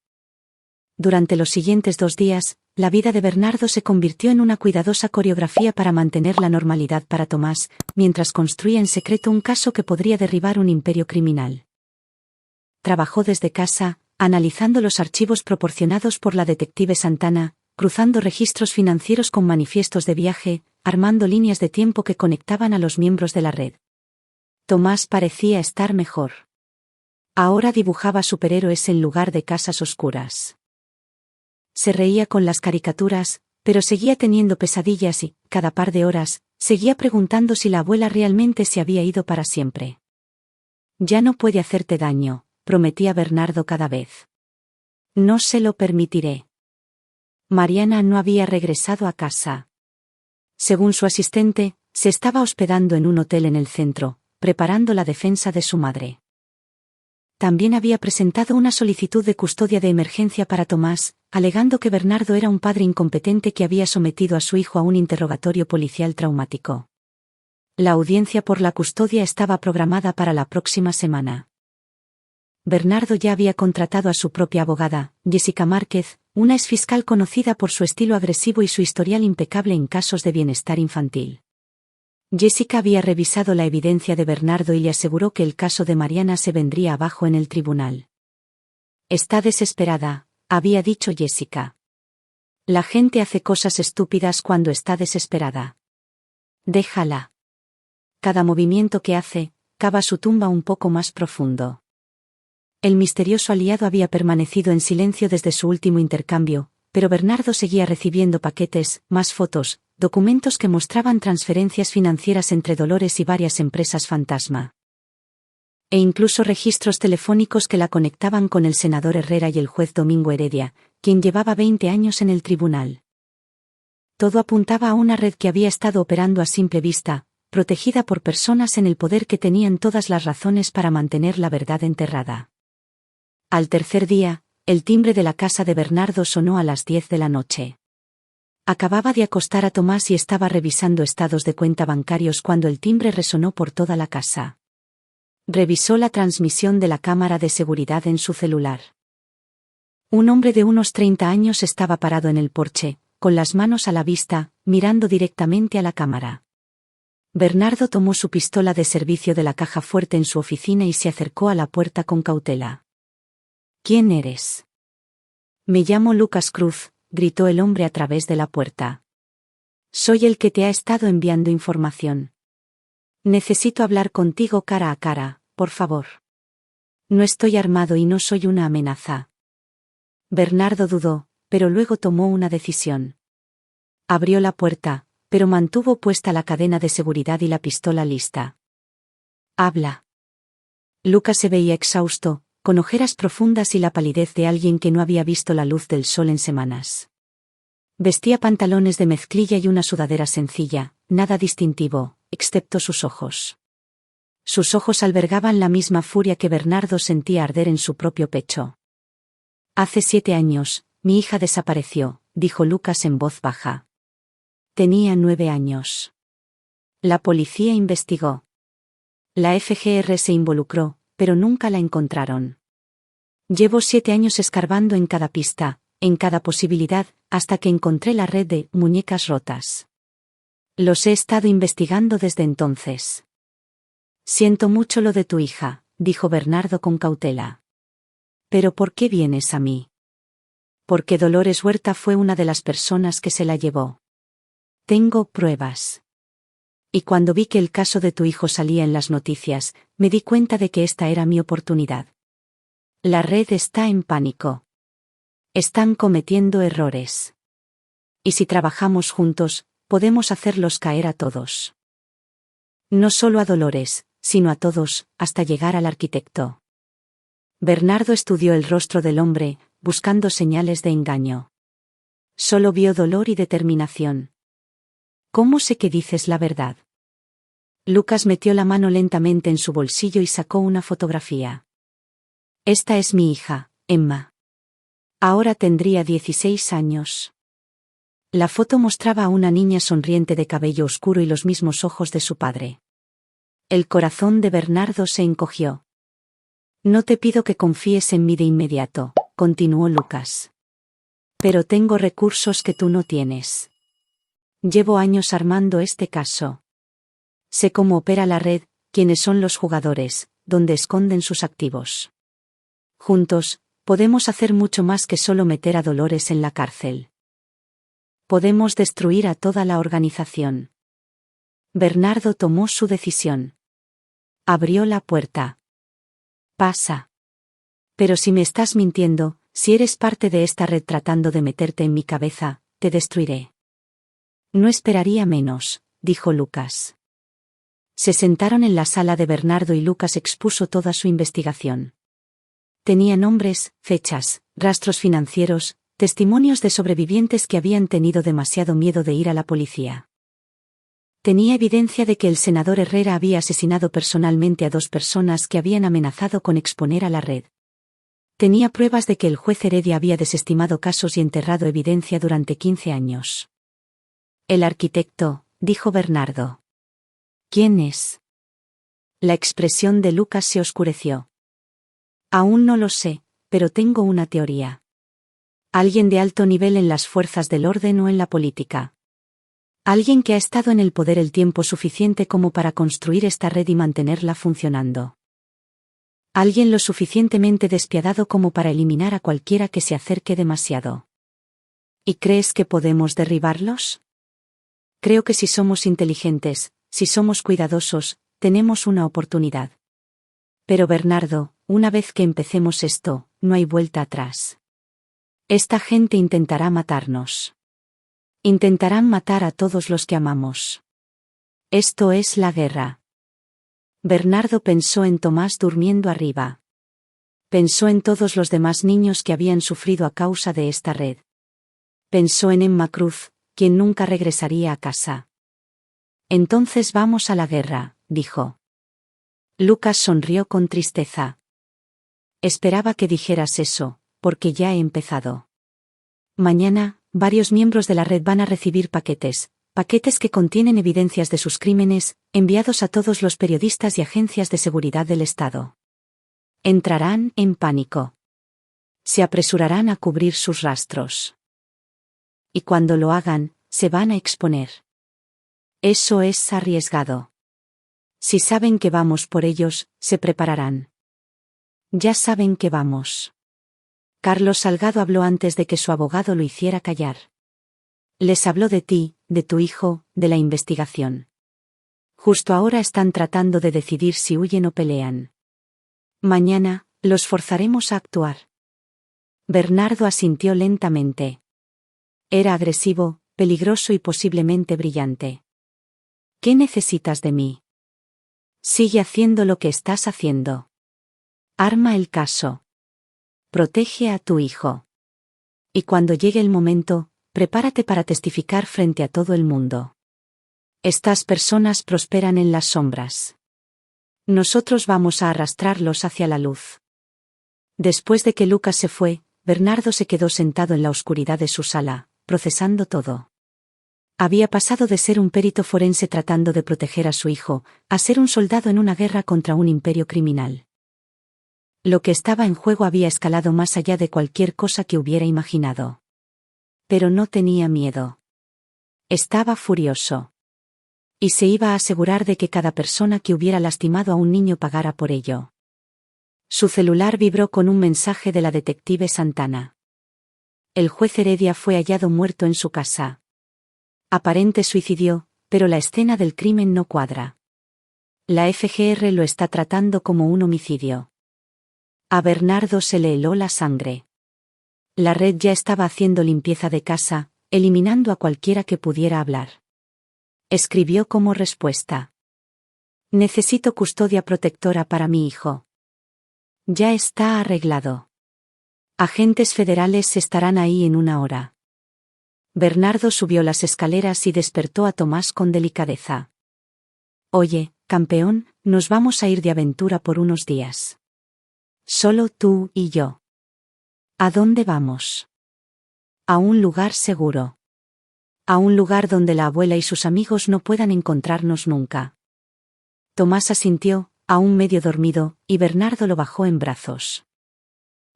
Durante los siguientes 2 días, la vida de Bernardo se convirtió en una cuidadosa coreografía para mantener la normalidad para Tomás, mientras construía en secreto un caso que podría derribar un imperio criminal. Trabajó desde casa, analizando los archivos proporcionados por la detective Santana, cruzando registros financieros con manifiestos de viaje, armando líneas de tiempo que conectaban a los miembros de la red. Tomás parecía estar mejor. Ahora dibujaba superhéroes en lugar de casas oscuras. Se reía con las caricaturas, pero seguía teniendo pesadillas y, cada par de horas, seguía preguntando si la abuela realmente se había ido para siempre. Ya no puede hacerte daño, prometía Bernardo cada vez. No se lo permitiré. Mariana no había regresado a casa. Según su asistente, se estaba hospedando en un hotel en el centro, preparando la defensa de su madre. También había presentado una solicitud de custodia de emergencia para Tomás, alegando que Bernardo era un padre incompetente que había sometido a su hijo a un interrogatorio policial traumático. La audiencia por la custodia estaba programada para la próxima semana. Bernardo ya había contratado a su propia abogada, Jessica Márquez, una exfiscal conocida por su estilo agresivo y su historial impecable en casos de bienestar infantil. Jessica había revisado la evidencia de Bernardo y le aseguró que el caso de Mariana se vendría abajo en el tribunal. Está desesperada, había dicho Jessica. La gente hace cosas estúpidas cuando está desesperada. Déjala. Cada movimiento que hace, cava su tumba un poco más profundo. El misterioso aliado había permanecido en silencio desde su último intercambio, pero Bernardo seguía recibiendo paquetes, más fotos, documentos que mostraban transferencias financieras entre Dolores y varias empresas fantasma. E incluso registros telefónicos que la conectaban con el senador Herrera y el juez Domingo Heredia, quien llevaba 20 años en el tribunal. Todo apuntaba a una red que había estado operando a simple vista, protegida por personas en el poder que tenían todas las razones para mantener la verdad enterrada. Al tercer día, el timbre de la casa de Bernardo sonó a las 10 de la noche. Acababa de acostar a Tomás y estaba revisando estados de cuenta bancarios cuando el timbre resonó por toda la casa. Revisó la transmisión de la cámara de seguridad en su celular. Un hombre de unos 30 años estaba parado en el porche, con las manos a la vista, mirando directamente a la cámara. Bernardo tomó su pistola de servicio de la caja fuerte en su oficina y se acercó a la puerta con cautela. ¿Quién eres? Me llamo Lucas Cruz, gritó el hombre a través de la puerta. Soy el que te ha estado enviando información. Necesito hablar contigo cara a cara, por favor. No estoy armado y no soy una amenaza. Bernardo dudó, pero luego tomó una decisión. Abrió la puerta, pero mantuvo puesta la cadena de seguridad y la pistola lista. Habla. Lucas se veía exhausto, con ojeras profundas y la palidez de alguien que no había visto la luz del sol en semanas. Vestía pantalones de mezclilla y una sudadera sencilla, nada distintivo, excepto sus ojos. Sus ojos albergaban la misma furia que Bernardo sentía arder en su propio pecho. Hace 7 años, mi hija desapareció, dijo Lucas en voz baja. Tenía 9 años. La policía investigó. La FGR se involucró, pero nunca la encontraron. Llevo 7 años escarbando en cada pista, en cada posibilidad, hasta que encontré la red de muñecas rotas. Los he estado investigando desde entonces. Siento mucho lo de tu hija, dijo Bernardo con cautela. ¿Pero por qué vienes a mí? Porque Dolores Huerta fue una de las personas que se la llevó. Tengo pruebas. Y cuando vi que el caso de tu hijo salía en las noticias, me di cuenta de que esta era mi oportunidad. La red está en pánico. Están cometiendo errores. Y si trabajamos juntos, podemos hacerlos caer a todos. No solo a Dolores, sino a todos, hasta llegar al arquitecto. Bernardo estudió el rostro del hombre, buscando señales de engaño. Solo vio dolor y determinación. ¿Cómo sé que dices la verdad? Lucas metió la mano lentamente en su bolsillo y sacó una fotografía. Esta es mi hija, Emma. Ahora tendría 16 años. La foto mostraba a una niña sonriente de cabello oscuro y los mismos ojos de su padre. El corazón de Bernardo se encogió. No te pido que confíes en mí de inmediato, continuó Lucas. Pero tengo recursos que tú no tienes. Llevo años armando este caso. Sé cómo opera la red, quiénes son los jugadores, dónde esconden sus activos. Juntos, podemos hacer mucho más que solo meter a Dolores en la cárcel. Podemos destruir a toda la organización. Bernardo tomó su decisión. Abrió la puerta. Pasa. Pero si me estás mintiendo, si eres parte de esta red tratando de meterte en mi cabeza, te destruiré. No esperaría menos, dijo Lucas. Se sentaron en la sala de Bernardo y Lucas expuso toda su investigación. Tenía nombres, fechas, rastros financieros, testimonios de sobrevivientes que habían tenido demasiado miedo de ir a la policía. Tenía evidencia de que el senador Herrera había asesinado personalmente a 2 personas que habían amenazado con exponer a la red. Tenía pruebas de que el juez Heredia había desestimado casos y enterrado evidencia durante 15 años. El arquitecto, dijo Bernardo. ¿Quién es? La expresión de Lucas se oscureció. Aún no lo sé, pero tengo una teoría. Alguien de alto nivel en las fuerzas del orden o en la política. Alguien que ha estado en el poder el tiempo suficiente como para construir esta red y mantenerla funcionando. Alguien lo suficientemente despiadado como para eliminar a cualquiera que se acerque demasiado. ¿Y crees que podemos derribarlos? Creo que si somos inteligentes, si somos cuidadosos, tenemos una oportunidad. Pero Bernardo, una vez que empecemos esto, no hay vuelta atrás. Esta gente intentará matarnos. Intentarán matar a todos los que amamos. Esto es la guerra. Bernardo pensó en Tomás durmiendo arriba. Pensó en todos los demás niños que habían sufrido a causa de esta red. Pensó en Emma Cruz, quien nunca regresaría a casa. Entonces vamos a la guerra, dijo. Lucas sonrió con tristeza. Esperaba que dijeras eso, porque ya he empezado. Mañana, varios miembros de la red van a recibir paquetes que contienen evidencias de sus crímenes, enviados a todos los periodistas y agencias de seguridad del Estado. Entrarán en pánico. Se apresurarán a cubrir sus rastros. Y cuando lo hagan, se van a exponer. Eso es arriesgado. Si saben que vamos por ellos, se prepararán. Ya saben que vamos. Carlos Salgado habló antes de que su abogado lo hiciera callar. Les habló de ti, de tu hijo, de la investigación. Justo ahora están tratando de decidir si huyen o pelean. Mañana, los forzaremos a actuar. Bernardo asintió lentamente. Era agresivo, peligroso y posiblemente brillante. ¿Qué necesitas de mí? Sigue haciendo lo que estás haciendo. Arma el caso. Protege a tu hijo. Y cuando llegue el momento, prepárate para testificar frente a todo el mundo. Estas personas prosperan en las sombras. Nosotros vamos a arrastrarlos hacia la luz. Después de que Lucas se fue, Bernardo se quedó sentado en la oscuridad de su sala, procesando todo. Había pasado de ser un perito forense tratando de proteger a su hijo, a ser un soldado en una guerra contra un imperio criminal. Lo que estaba en juego había escalado más allá de cualquier cosa que hubiera imaginado. Pero no tenía miedo. Estaba furioso. Y se iba a asegurar de que cada persona que hubiera lastimado a un niño pagara por ello. Su celular vibró con un mensaje de la detective Santana. El juez Heredia fue hallado muerto en su casa. Aparente suicidio, pero la escena del crimen no cuadra. La FGR lo está tratando como un homicidio. A Bernardo se le heló la sangre. La red ya estaba haciendo limpieza de casa, eliminando a cualquiera que pudiera hablar. Escribió como respuesta. Necesito custodia protectora para mi hijo. Ya está arreglado. Agentes federales estarán ahí en 1 hora. Bernardo subió las escaleras y despertó a Tomás con delicadeza. Oye, campeón, nos vamos a ir de aventura por unos días. Solo tú y yo. ¿A dónde vamos? A un lugar seguro. A un lugar donde la abuela y sus amigos no puedan encontrarnos nunca. Tomás asintió, aún medio dormido, y Bernardo lo bajó en brazos.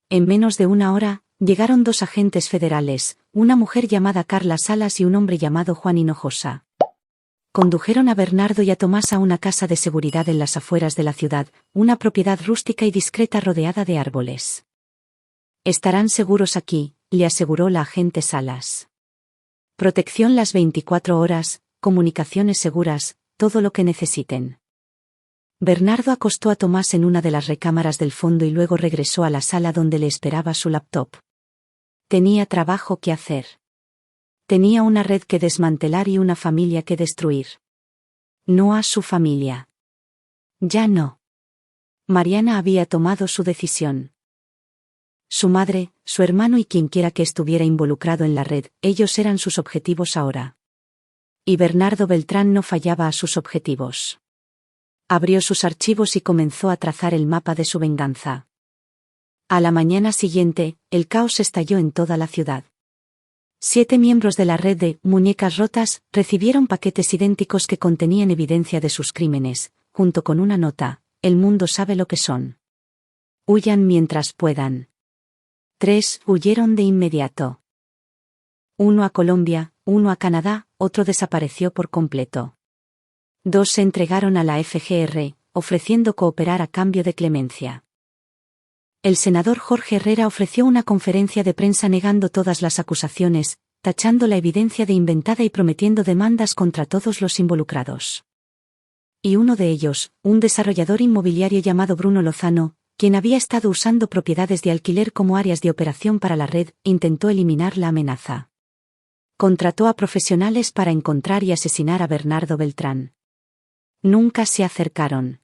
En menos de una hora, llegaron 2 agentes federales, una mujer llamada Carla Salas y un hombre llamado Juan Hinojosa. Condujeron a Bernardo y a Tomás a una casa de seguridad en las afueras de la ciudad, una propiedad rústica y discreta rodeada de árboles. Estarán seguros aquí, le aseguró la agente Salas. Protección las 24 horas, comunicaciones seguras, todo lo que necesiten. Bernardo acostó a Tomás en una de las recámaras del fondo y luego regresó a la sala donde le esperaba su laptop. Tenía trabajo que hacer. Tenía una red que desmantelar y una familia que destruir. No a su familia. Ya no. Mariana había tomado su decisión. Su madre, su hermano y quienquiera que estuviera involucrado en la red, ellos eran sus objetivos ahora. Y Bernardo Beltrán no fallaba a sus objetivos. Abrió sus archivos y comenzó a trazar el mapa de su venganza. A la mañana siguiente, el caos estalló en toda la ciudad. 7 miembros de la red de muñecas rotas recibieron paquetes idénticos que contenían evidencia de sus crímenes, junto con una nota: el mundo sabe lo que son. Huyan mientras puedan. 3 huyeron de inmediato. 1 a Colombia, 1 a Canadá, otro desapareció por completo. 2 se entregaron a la FGR, ofreciendo cooperar a cambio de clemencia. El senador Jorge Herrera ofreció una conferencia de prensa negando todas las acusaciones, tachando la evidencia de inventada y prometiendo demandas contra todos los involucrados. Y uno de ellos, un desarrollador inmobiliario llamado Bruno Lozano, quien había estado usando propiedades de alquiler como áreas de operación para la red, intentó eliminar la amenaza. Contrató a profesionales para encontrar y asesinar a Bernardo Beltrán. Nunca se acercaron.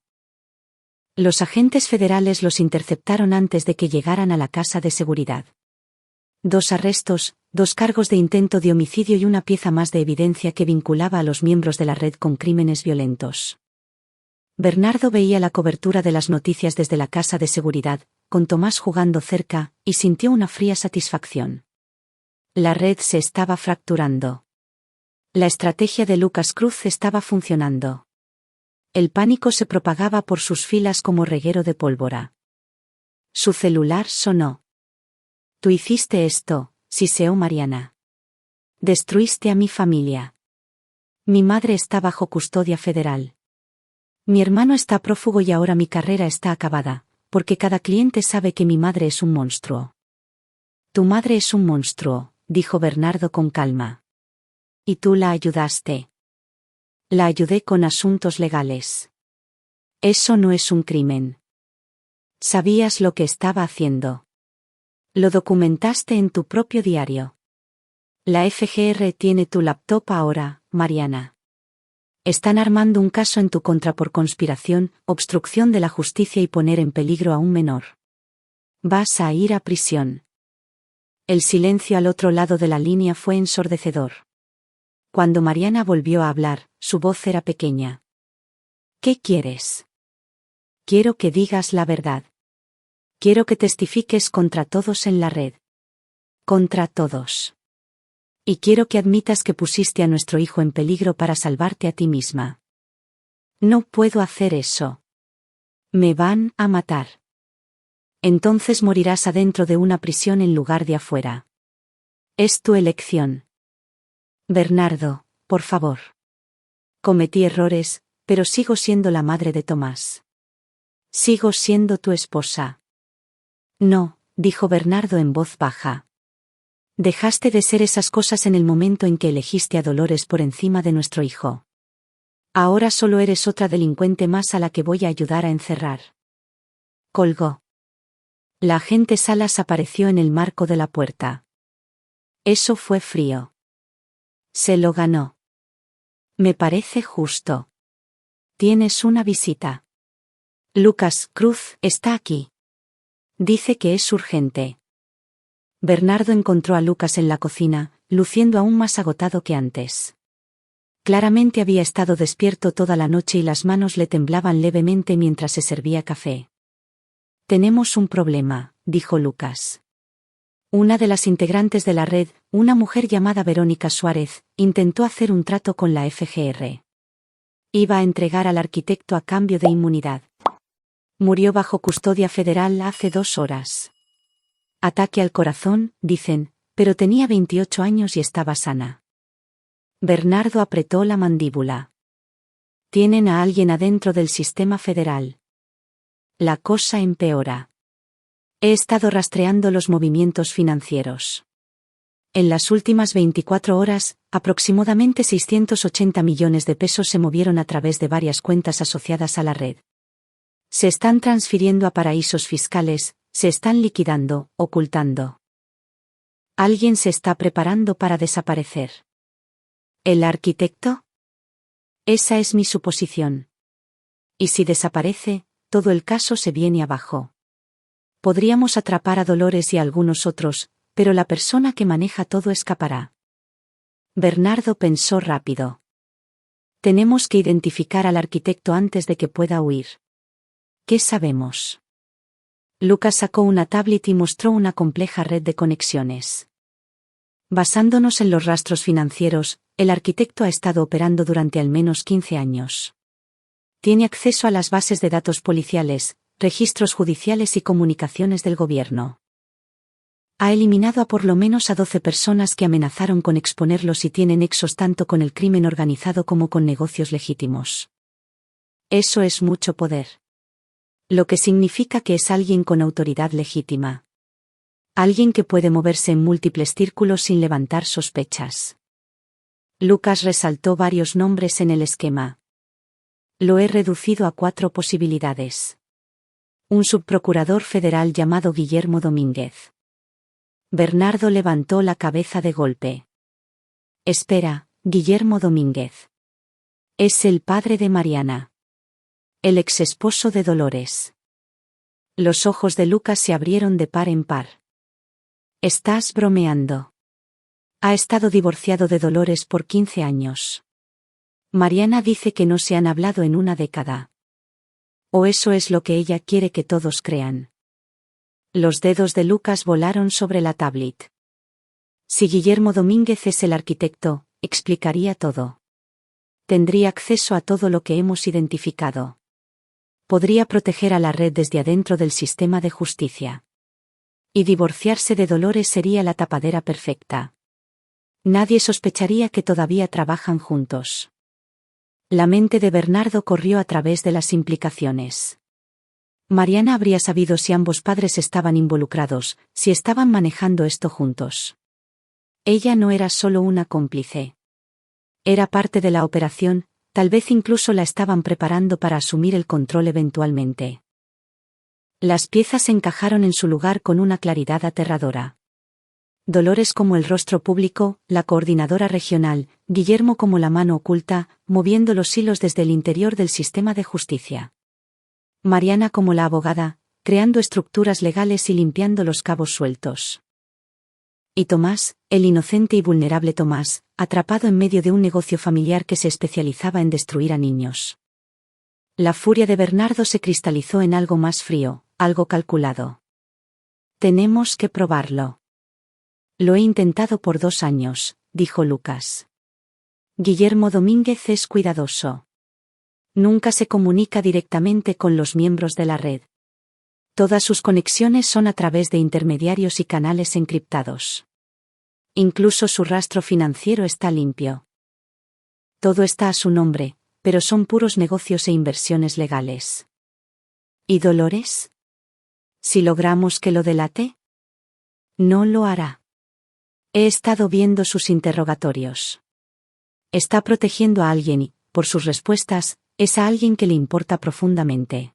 Los agentes federales los interceptaron antes de que llegaran a la casa de seguridad. 2 arrestos, 2 cargos de intento de homicidio y una pieza más de evidencia que vinculaba a los miembros de la red con crímenes violentos. Bernardo veía la cobertura de las noticias desde la casa de seguridad, con Tomás jugando cerca, y sintió una fría satisfacción. La red se estaba fracturando. La estrategia de Lucas Cruz estaba funcionando. El pánico se propagaba por sus filas como reguero de pólvora. Su celular sonó. Tú hiciste esto, siseó Mariana. Destruiste a mi familia. Mi madre está bajo custodia federal. Mi hermano está prófugo y ahora mi carrera está acabada, porque cada cliente sabe que mi madre es un monstruo. Tu madre es un monstruo, dijo Bernardo con calma. Y tú la ayudaste. La ayudé con asuntos legales. Eso no es un crimen. Sabías lo que estaba haciendo. Lo documentaste en tu propio diario. La FGR tiene tu laptop ahora, Mariana. Están armando un caso en tu contra por conspiración, obstrucción de la justicia y poner en peligro a un menor. Vas a ir a prisión. El silencio al otro lado de la línea fue ensordecedor. Cuando Mariana volvió a hablar, su voz era pequeña. ¿Qué quieres? Quiero que digas la verdad. Quiero que testifiques contra todos en la red. Contra todos. Y quiero que admitas que pusiste a nuestro hijo en peligro para salvarte a ti misma. No puedo hacer eso. Me van a matar. Entonces morirás adentro de una prisión en lugar de afuera. Es tu elección. Bernardo, por favor. Cometí errores, pero sigo siendo la madre de Tomás. Sigo siendo tu esposa. No, dijo Bernardo en voz baja. Dejaste de ser esas cosas en el momento en que elegiste a Dolores por encima de nuestro hijo. Ahora solo eres otra delincuente más a la que voy a ayudar a encerrar. Colgó. La agente Salas apareció en el marco de la puerta. Eso fue frío. Se lo ganó. Me parece justo. Tienes una visita. Lucas Cruz está aquí. Dice que es urgente. Bernardo encontró a Lucas en la cocina, luciendo aún más agotado que antes. Claramente había estado despierto toda la noche y las manos le temblaban levemente mientras se servía café. Tenemos un problema, dijo Lucas. Una de las integrantes de la red, una mujer llamada Verónica Suárez, intentó hacer un trato con la FGR. Iba a entregar al arquitecto a cambio de inmunidad. Murió bajo custodia federal hace 2 horas. Ataque al corazón, dicen, pero tenía 28 años y estaba sana. Bernardo apretó la mandíbula. Tienen a alguien adentro del sistema federal. La cosa empeora. He estado rastreando los movimientos financieros. En las últimas 24 horas, aproximadamente 680 millones de pesos se movieron a través de varias cuentas asociadas a la red. Se están transfiriendo a paraísos fiscales, se están liquidando, ocultando. Alguien se está preparando para desaparecer. ¿El arquitecto? Esa es mi suposición. Y si desaparece, todo el caso se viene abajo. Podríamos atrapar a Dolores y a algunos otros, pero la persona que maneja todo escapará. Bernardo pensó rápido. Tenemos que identificar al arquitecto antes de que pueda huir. ¿Qué sabemos? Lucas sacó una tablet y mostró una compleja red de conexiones. Basándonos en los rastros financieros, el arquitecto ha estado operando durante al menos 15 años. Tiene acceso a las bases de datos policiales, registros judiciales y comunicaciones del gobierno. Ha eliminado a por lo menos a 12 personas que amenazaron con exponerlos y tiene nexos tanto con el crimen organizado como con negocios legítimos. Eso es mucho poder. Lo que significa que es alguien con autoridad legítima. Alguien que puede moverse en múltiples círculos sin levantar sospechas. Lucas resaltó varios nombres en el esquema. Lo he reducido a 4 posibilidades. Un subprocurador federal llamado Guillermo Domínguez. Bernardo levantó la cabeza de golpe. Espera, Guillermo Domínguez. Es el padre de Mariana. El exesposo de Dolores. Los ojos de Lucas se abrieron de par en par. Estás bromeando. Ha estado divorciado de Dolores por 15 años. Mariana dice que no se han hablado en una década. O eso es lo que ella quiere que todos crean. Los dedos de Lucas volaron sobre la tablet. Si Guillermo Domínguez es el arquitecto, explicaría todo. Tendría acceso a todo lo que hemos identificado. Podría proteger a la red desde adentro del sistema de justicia. Y divorciarse de Dolores sería la tapadera perfecta. Nadie sospecharía que todavía trabajan juntos. La mente de Bernardo corrió a través de las implicaciones. Mariana habría sabido si ambos padres estaban involucrados, si estaban manejando esto juntos. Ella no era solo una cómplice. Era parte de la operación, tal vez incluso la estaban preparando para asumir el control eventualmente. Las piezas encajaron en su lugar con una claridad aterradora. Dolores como el rostro público, la coordinadora regional, Guillermo como la mano oculta, moviendo los hilos desde el interior del sistema de justicia. Mariana como la abogada, creando estructuras legales y limpiando los cabos sueltos. Y Tomás, el inocente y vulnerable Tomás, atrapado en medio de un negocio familiar que se especializaba en destruir a niños. La furia de Bernardo se cristalizó en algo más frío, algo calculado. Tenemos que probarlo. Lo he intentado por 2 años, dijo Lucas. Guillermo Domínguez es cuidadoso. Nunca se comunica directamente con los miembros de la red. Todas sus conexiones son a través de intermediarios y canales encriptados. Incluso su rastro financiero está limpio. Todo está a su nombre, pero son puros negocios e inversiones legales. ¿Y Dolores? ¿Si logramos que lo delate? No lo hará. He estado viendo sus interrogatorios. Está protegiendo a alguien y, por sus respuestas, es a alguien que le importa profundamente.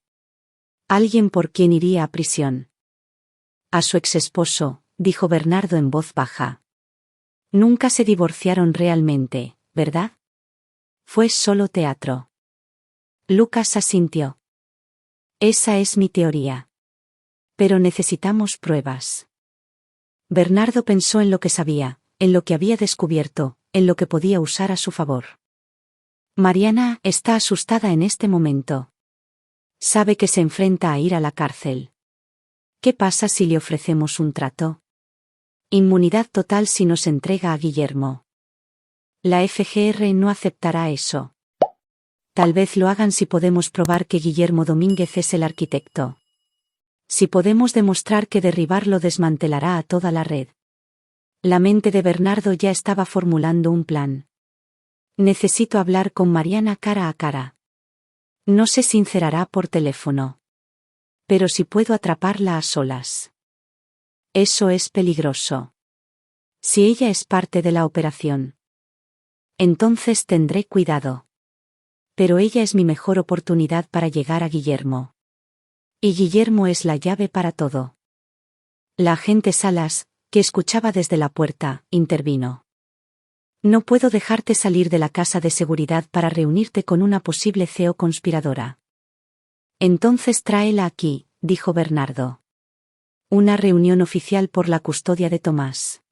Alguien por quien iría a prisión. A su exesposo, dijo Bernardo en voz baja. Nunca se divorciaron realmente, ¿verdad? Fue solo teatro. Lucas asintió. Esa es mi teoría. Pero necesitamos pruebas. Bernardo pensó en lo que sabía, en lo que había descubierto, en lo que podía usar a su favor. Mariana está asustada en este momento. Sabe que se enfrenta a ir a la cárcel. ¿Qué pasa si le ofrecemos un trato? Inmunidad total si nos entrega a Guillermo. La FGR no aceptará eso. Tal vez lo hagan si podemos probar que Guillermo Domínguez es el arquitecto. Si podemos demostrar que derribarlo desmantelará a toda la red. La mente de Bernardo ya estaba formulando un plan. Necesito hablar con Mariana cara a cara. No se sincerará por teléfono. Pero si puedo atraparla a solas. Eso es peligroso. Si ella es parte de la operación. Entonces tendré cuidado. Pero ella es mi mejor oportunidad para llegar a Guillermo. Y Guillermo es la llave para todo. La agente Salas, que escuchaba desde la puerta, intervino. No puedo dejarte salir de la casa de seguridad para reunirte con una posible CEO conspiradora. Entonces tráela aquí, dijo Bernardo. Una reunión oficial por la custodia de Tomás.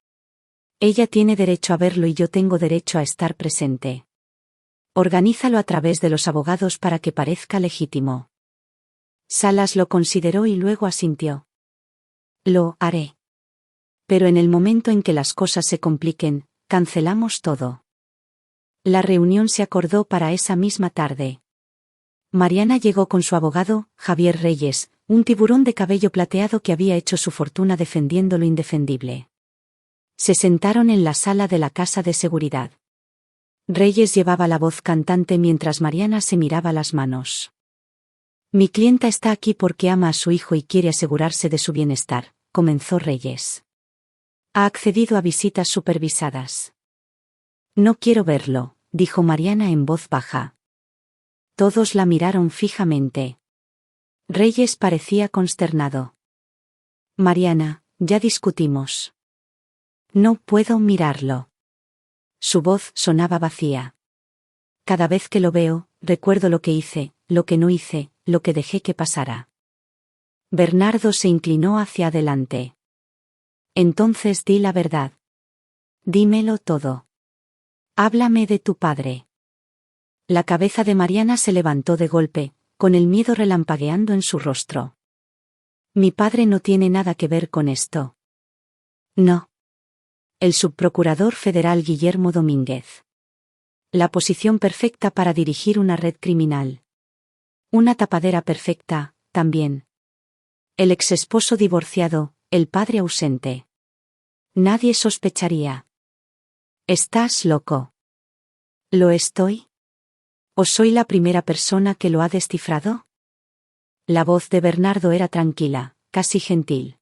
Ella tiene derecho a verlo y yo tengo derecho a estar presente. Organízalo a través de los abogados para que parezca legítimo. Salas lo consideró y luego asintió. Lo haré. Pero en el momento en que las cosas se compliquen, cancelamos todo. La reunión se acordó para esa misma tarde. Mariana llegó con su abogado, Javier Reyes, un tiburón de cabello plateado que había hecho su fortuna defendiendo lo indefendible. Se sentaron en la sala de la casa de seguridad. Reyes llevaba la voz cantante mientras Mariana se miraba las manos. Mi clienta está aquí porque ama a su hijo y quiere asegurarse de su bienestar, comenzó Reyes. Ha accedido a visitas supervisadas. No quiero verlo, dijo Mariana en voz baja. Todos la miraron fijamente. Reyes parecía consternado. Mariana, ya discutimos. No puedo mirarlo. Su voz sonaba vacía. Cada vez que lo veo, recuerdo lo que hice, lo que no hice, lo que dejé que pasara. Bernardo se inclinó hacia adelante. Entonces di la verdad. Dímelo todo. Háblame de tu padre. La cabeza de Mariana se levantó de golpe, con el miedo relampagueando en su rostro. Mi padre no tiene nada que ver con esto. No. El subprocurador federal Guillermo Domínguez. La posición perfecta para dirigir una red criminal. Una tapadera perfecta, también. El exesposo divorciado, el padre ausente. Nadie sospecharía. ¿Estás loco? ¿Lo estoy? ¿O soy la primera persona que lo ha descifrado? La voz de Bernardo era tranquila, casi gentil.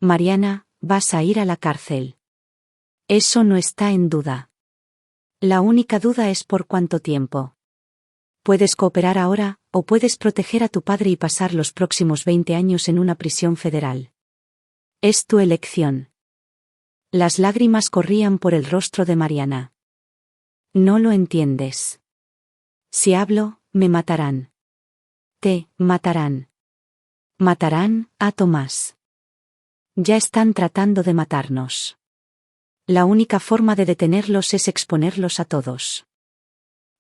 Mariana, vas a ir a la cárcel. Eso no está en duda. La única duda es por cuánto tiempo. Puedes cooperar ahora, o puedes proteger a tu padre y pasar los próximos 20 años en una prisión federal. Es tu elección. Las lágrimas corrían por el rostro de Mariana. No lo entiendes. Si hablo, me matarán. Te matarán. Matarán a Tomás. Ya están tratando de matarnos. La única forma de detenerlos es exponerlos a todos.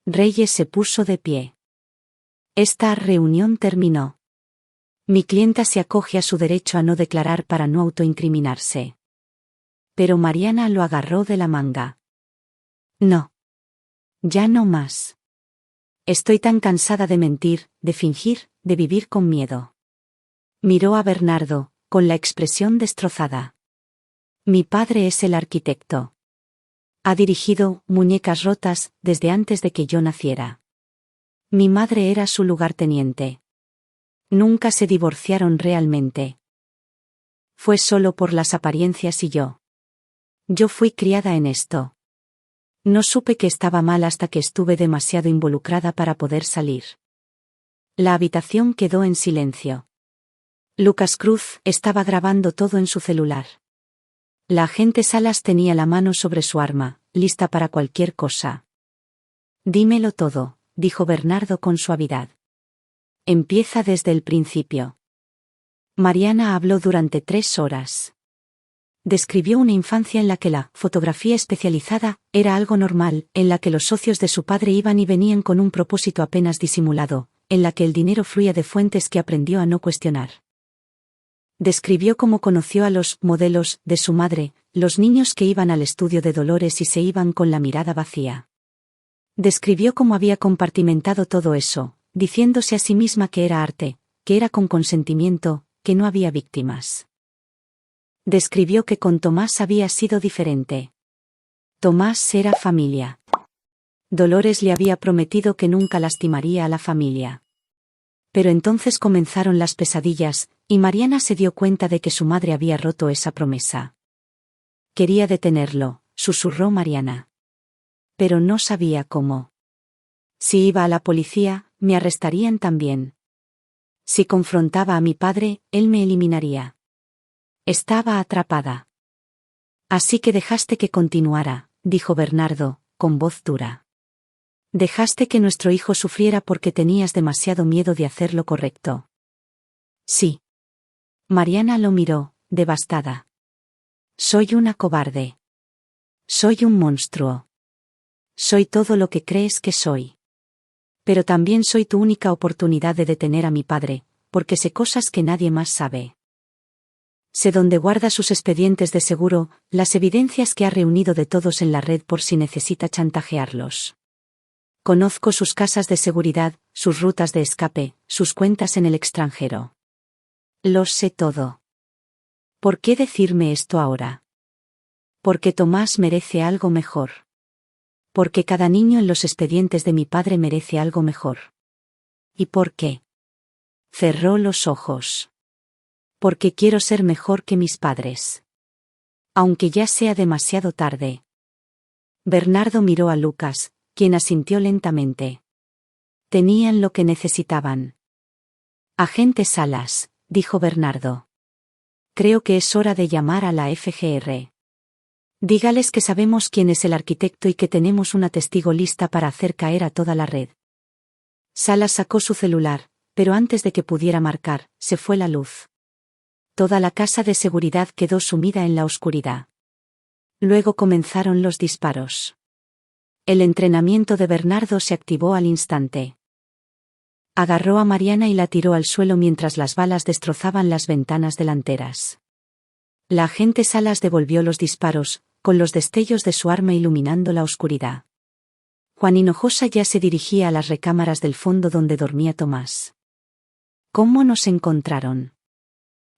Reyes se puso de pie. Esta reunión terminó. Mi clienta se acoge a su derecho a no declarar para no autoincriminarse. Pero Mariana lo agarró de la manga. No. Ya no más. Estoy tan cansada de mentir, de fingir, de vivir con miedo. Miró a Bernardo, con la expresión destrozada. Mi padre es el arquitecto. Ha dirigido Muñecas Rotas desde antes de que yo naciera. Mi madre era su lugarteniente. Nunca se divorciaron realmente. Fue solo por las apariencias y yo. Yo fui criada en esto. No supe que estaba mal hasta que estuve demasiado involucrada para poder salir. La habitación quedó en silencio. Lucas Cruz estaba grabando todo en su celular. La agente Salas tenía la mano sobre su arma, lista para cualquier cosa. Dímelo todo, dijo Bernardo con suavidad. Empieza desde el principio. Mariana habló durante 3 horas. Describió una infancia en la que la fotografía especializada era algo normal, en la que los socios de su padre iban y venían con un propósito apenas disimulado, en la que el dinero fluía de fuentes que aprendió a no cuestionar. Describió cómo conoció a los modelos de su madre, los niños que iban al estudio de Dolores y se iban con la mirada vacía. Describió cómo había compartimentado todo eso, diciéndose a sí misma que era arte, que era con consentimiento, que no había víctimas. Describió que con Tomás había sido diferente. Tomás era familia. Dolores le había prometido que nunca lastimaría a la familia. Pero entonces comenzaron las pesadillas, y Mariana se dio cuenta de que su madre había roto esa promesa. Quería detenerlo, susurró Mariana. Pero no sabía cómo. Si iba a la policía, me arrestarían también. Si confrontaba a mi padre, él me eliminaría. Estaba atrapada. Así que dejaste que continuara, dijo Bernardo, con voz dura. Dejaste que nuestro hijo sufriera porque tenías demasiado miedo de hacer lo correcto. Sí. Mariana lo miró, devastada. Soy una cobarde. Soy un monstruo. Soy todo lo que crees que soy. Pero también soy tu única oportunidad de detener a mi padre, porque sé cosas que nadie más sabe. Sé dónde guarda sus expedientes de seguro, las evidencias que ha reunido de todos en la red por si necesita chantajearlos. Conozco sus casas de seguridad, sus rutas de escape, sus cuentas en el extranjero. Lo sé todo. ¿Por qué decirme esto ahora? Porque Tomás merece algo mejor. Porque cada niño en los expedientes de mi padre merece algo mejor. ¿Y por qué? Cerró los ojos. Porque quiero ser mejor que mis padres. Aunque ya sea demasiado tarde. Bernardo miró a Lucas, quien asintió lentamente. Tenían lo que necesitaban. Agente Salas, dijo Bernardo. Creo que es hora de llamar a la FGR. Dígales que sabemos quién es el arquitecto y que tenemos una testigo lista para hacer caer a toda la red. Salas sacó su celular, pero antes de que pudiera marcar, se fue la luz. Toda la casa de seguridad quedó sumida en la oscuridad. Luego comenzaron los disparos. El entrenamiento de Bernardo se activó al instante. Agarró a Mariana y la tiró al suelo mientras las balas destrozaban las ventanas delanteras. La agente Salas devolvió los disparos, con los destellos de su arma iluminando la oscuridad. Juan Hinojosa ya se dirigía a las recámaras del fondo donde dormía Tomás. ¿Cómo nos encontraron?,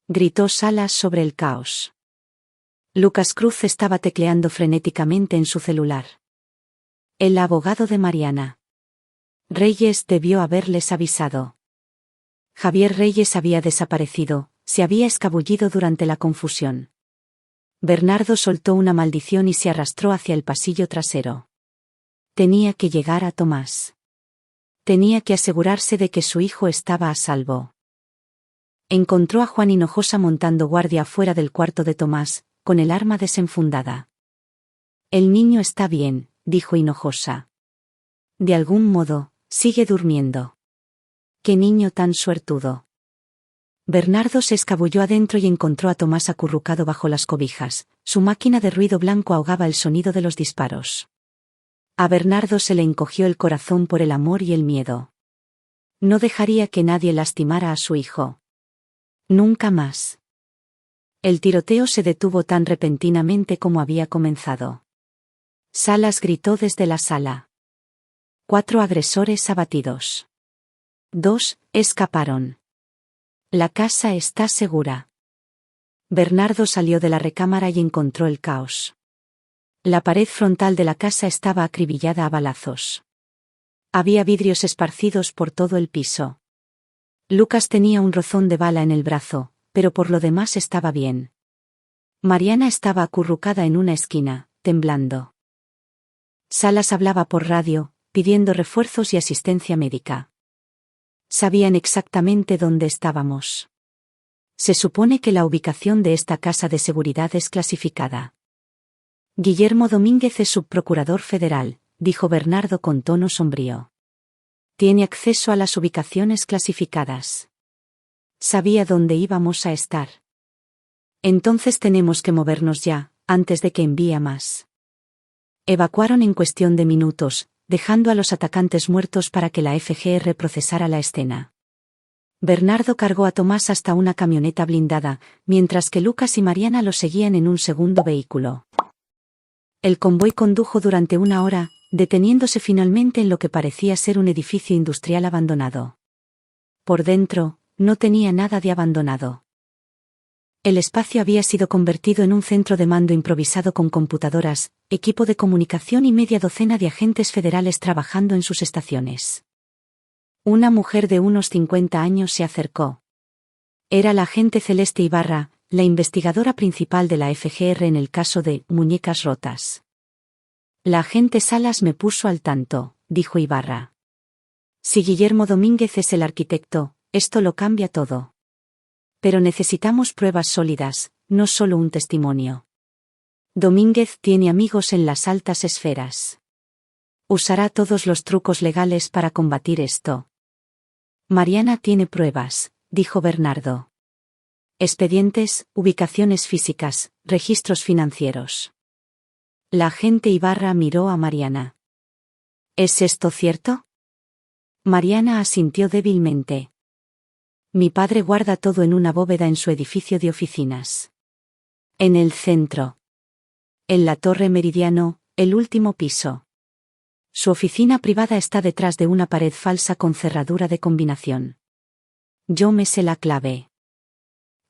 gritó Salas sobre el caos. Lucas Cruz estaba tecleando frenéticamente en su celular. El abogado de Mariana. Reyes debió haberles avisado. Javier Reyes había desaparecido, se había escabullido durante la confusión. Bernardo soltó una maldición y se arrastró hacia el pasillo trasero. Tenía que llegar a Tomás. Tenía que asegurarse de que su hijo estaba a salvo. Encontró a Juan Hinojosa montando guardia afuera del cuarto de Tomás, con el arma desenfundada. El niño está bien, dijo Hinojosa. De algún modo, sigue durmiendo. ¡Qué niño tan suertudo! Bernardo se escabulló adentro y encontró a Tomás acurrucado bajo las cobijas, su máquina de ruido blanco ahogaba el sonido de los disparos. A Bernardo se le encogió el corazón por el amor y el miedo. No dejaría que nadie lastimara a su hijo. Nunca más. El tiroteo se detuvo tan repentinamente como había comenzado. Salas gritó desde la sala. 4 agresores abatidos. 2 escaparon. La casa está segura. Bernardo salió de la recámara y encontró el caos. La pared frontal de la casa estaba acribillada a balazos. Había vidrios esparcidos por todo el piso. Lucas tenía un rozón de bala en el brazo, pero por lo demás estaba bien. Mariana estaba acurrucada en una esquina, temblando. Salas hablaba por radio, pidiendo refuerzos y asistencia médica. Sabían exactamente dónde estábamos. Se supone que la ubicación de esta casa de seguridad es clasificada. Guillermo Domínguez es subprocurador federal, dijo Bernardo con tono sombrío. Tiene acceso a las ubicaciones clasificadas. Sabía dónde íbamos a estar. Entonces tenemos que movernos ya, antes de que envíe a más. Evacuaron en cuestión de minutos, dejando a los atacantes muertos para que la FGR procesara la escena. Bernardo cargó a Tomás hasta una camioneta blindada, mientras que Lucas y Mariana lo seguían en un segundo vehículo. El convoy condujo durante 1 hora, deteniéndose finalmente en lo que parecía ser un edificio industrial abandonado. Por dentro, no tenía nada de abandonado. El espacio había sido convertido en un centro de mando improvisado con computadoras, equipo de comunicación y media docena de agentes federales trabajando en sus estaciones. Una mujer de unos 50 años se acercó. Era la agente Celeste Ibarra, la investigadora principal de la FGR en el caso de Muñecas Rotas. La agente Salas me puso al tanto, dijo Ibarra. Si Guillermo Domínguez es el arquitecto, esto lo cambia todo. Pero necesitamos pruebas sólidas, no solo un testimonio. Domínguez tiene amigos en las altas esferas. Usará todos los trucos legales para combatir esto. Mariana tiene pruebas, dijo Bernardo. Expedientes, ubicaciones físicas, registros financieros. La agente Ibarra miró a Mariana. ¿Es esto cierto? Mariana asintió débilmente. Mi padre guarda todo en una bóveda en su edificio de oficinas. En el centro. En la Torre Meridiano, el último piso. Su oficina privada está detrás de una pared falsa con cerradura de combinación. Yo me sé la clave.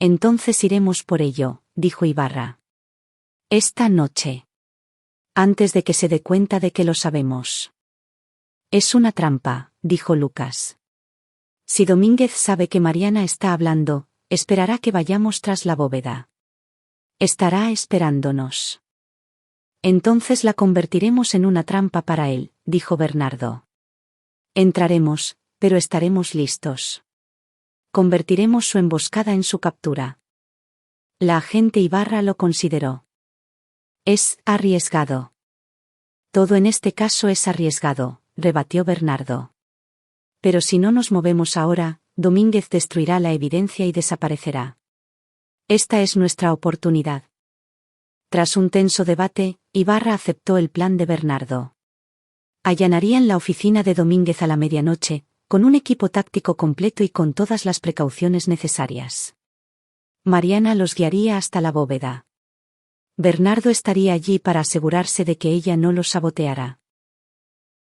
Entonces iremos por ello, dijo Ibarra. Esta noche. Antes de que se dé cuenta de que lo sabemos. Es una trampa, dijo Lucas. Si Domínguez sabe que Mariana está hablando, esperará que vayamos tras la bóveda. Estará esperándonos. Entonces la convertiremos en una trampa para él, dijo Bernardo. Entraremos, pero estaremos listos. Convertiremos su emboscada en su captura. La agente Ibarra lo consideró. Es arriesgado. Todo en este caso es arriesgado, rebatió Bernardo. Pero si no nos movemos ahora, Domínguez destruirá la evidencia y desaparecerá. Esta es nuestra oportunidad. Tras un tenso debate, Ibarra aceptó el plan de Bernardo. Allanarían la oficina de Domínguez a la medianoche, con un equipo táctico completo y con todas las precauciones necesarias. Mariana los guiaría hasta la bóveda. Bernardo estaría allí para asegurarse de que ella no los saboteara.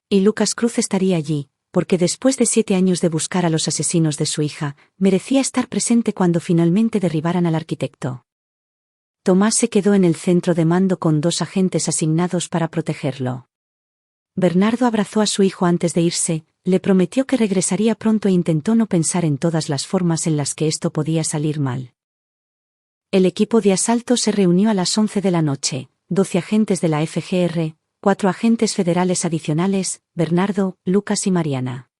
Y Lucas Cruz estaría allí, porque después de 7 años de buscar a los asesinos de su hija, merecía estar presente cuando finalmente derribaran al arquitecto. Tomás se quedó en el centro de mando con 2 agentes asignados para protegerlo. Bernardo abrazó a su hijo antes de irse, le prometió que regresaría pronto e intentó no pensar en todas las formas en las que esto podía salir mal. El equipo de asalto se reunió a las 11 de la noche, 12 agentes de la FGR, 4 agentes federales adicionales, Bernardo, Lucas y Mariana.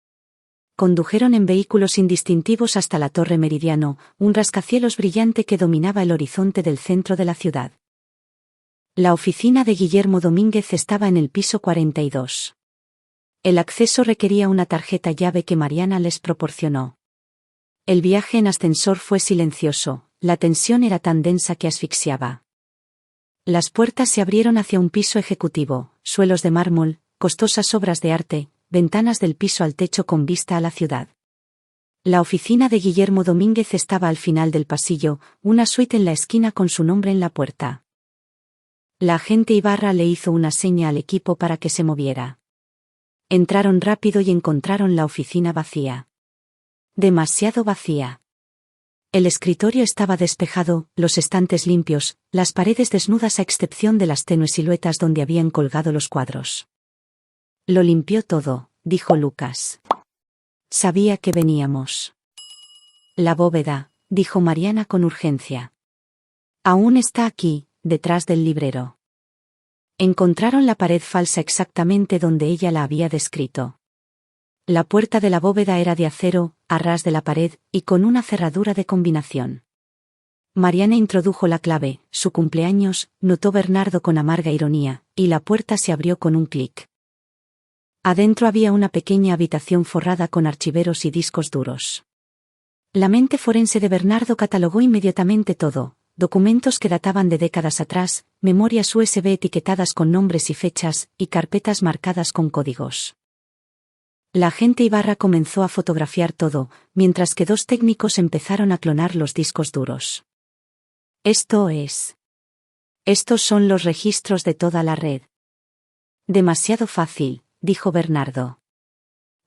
Condujeron en vehículos indistintivos hasta la Torre Meridiano, un rascacielos brillante que dominaba el horizonte del centro de la ciudad. La oficina de Guillermo Domínguez estaba en el piso 42. El acceso requería una tarjeta llave que Mariana les proporcionó. El viaje en ascensor fue silencioso, la tensión era tan densa que asfixiaba. Las puertas se abrieron hacia un piso ejecutivo, suelos de mármol, costosas obras de arte, ventanas del piso al techo con vista a la ciudad. La oficina de Guillermo Domínguez estaba al final del pasillo, una suite en la esquina con su nombre en la puerta. La agente Ibarra le hizo una seña al equipo para que se moviera. Entraron rápido y encontraron la oficina vacía. Demasiado vacía. El escritorio estaba despejado, los estantes limpios, las paredes desnudas a excepción de las tenues siluetas donde habían colgado los cuadros. Lo limpió todo, dijo Lucas. Sabía que veníamos. La bóveda, dijo Mariana con urgencia. Aún está aquí, detrás del librero. Encontraron la pared falsa exactamente donde ella la había descrito. La puerta de la bóveda era de acero, a ras de la pared, y con una cerradura de combinación. Mariana introdujo la clave, su cumpleaños, notó Bernardo con amarga ironía, y la puerta se abrió con un clic. Adentro había una pequeña habitación forrada con archiveros y discos duros. La mente forense de Bernardo catalogó inmediatamente todo, documentos que databan de décadas atrás, memorias USB etiquetadas con nombres y fechas, y carpetas marcadas con códigos. La agente Ibarra comenzó a fotografiar todo, mientras que dos técnicos empezaron a clonar los discos duros. Estos son los registros de toda la red. Demasiado fácil, dijo Bernardo.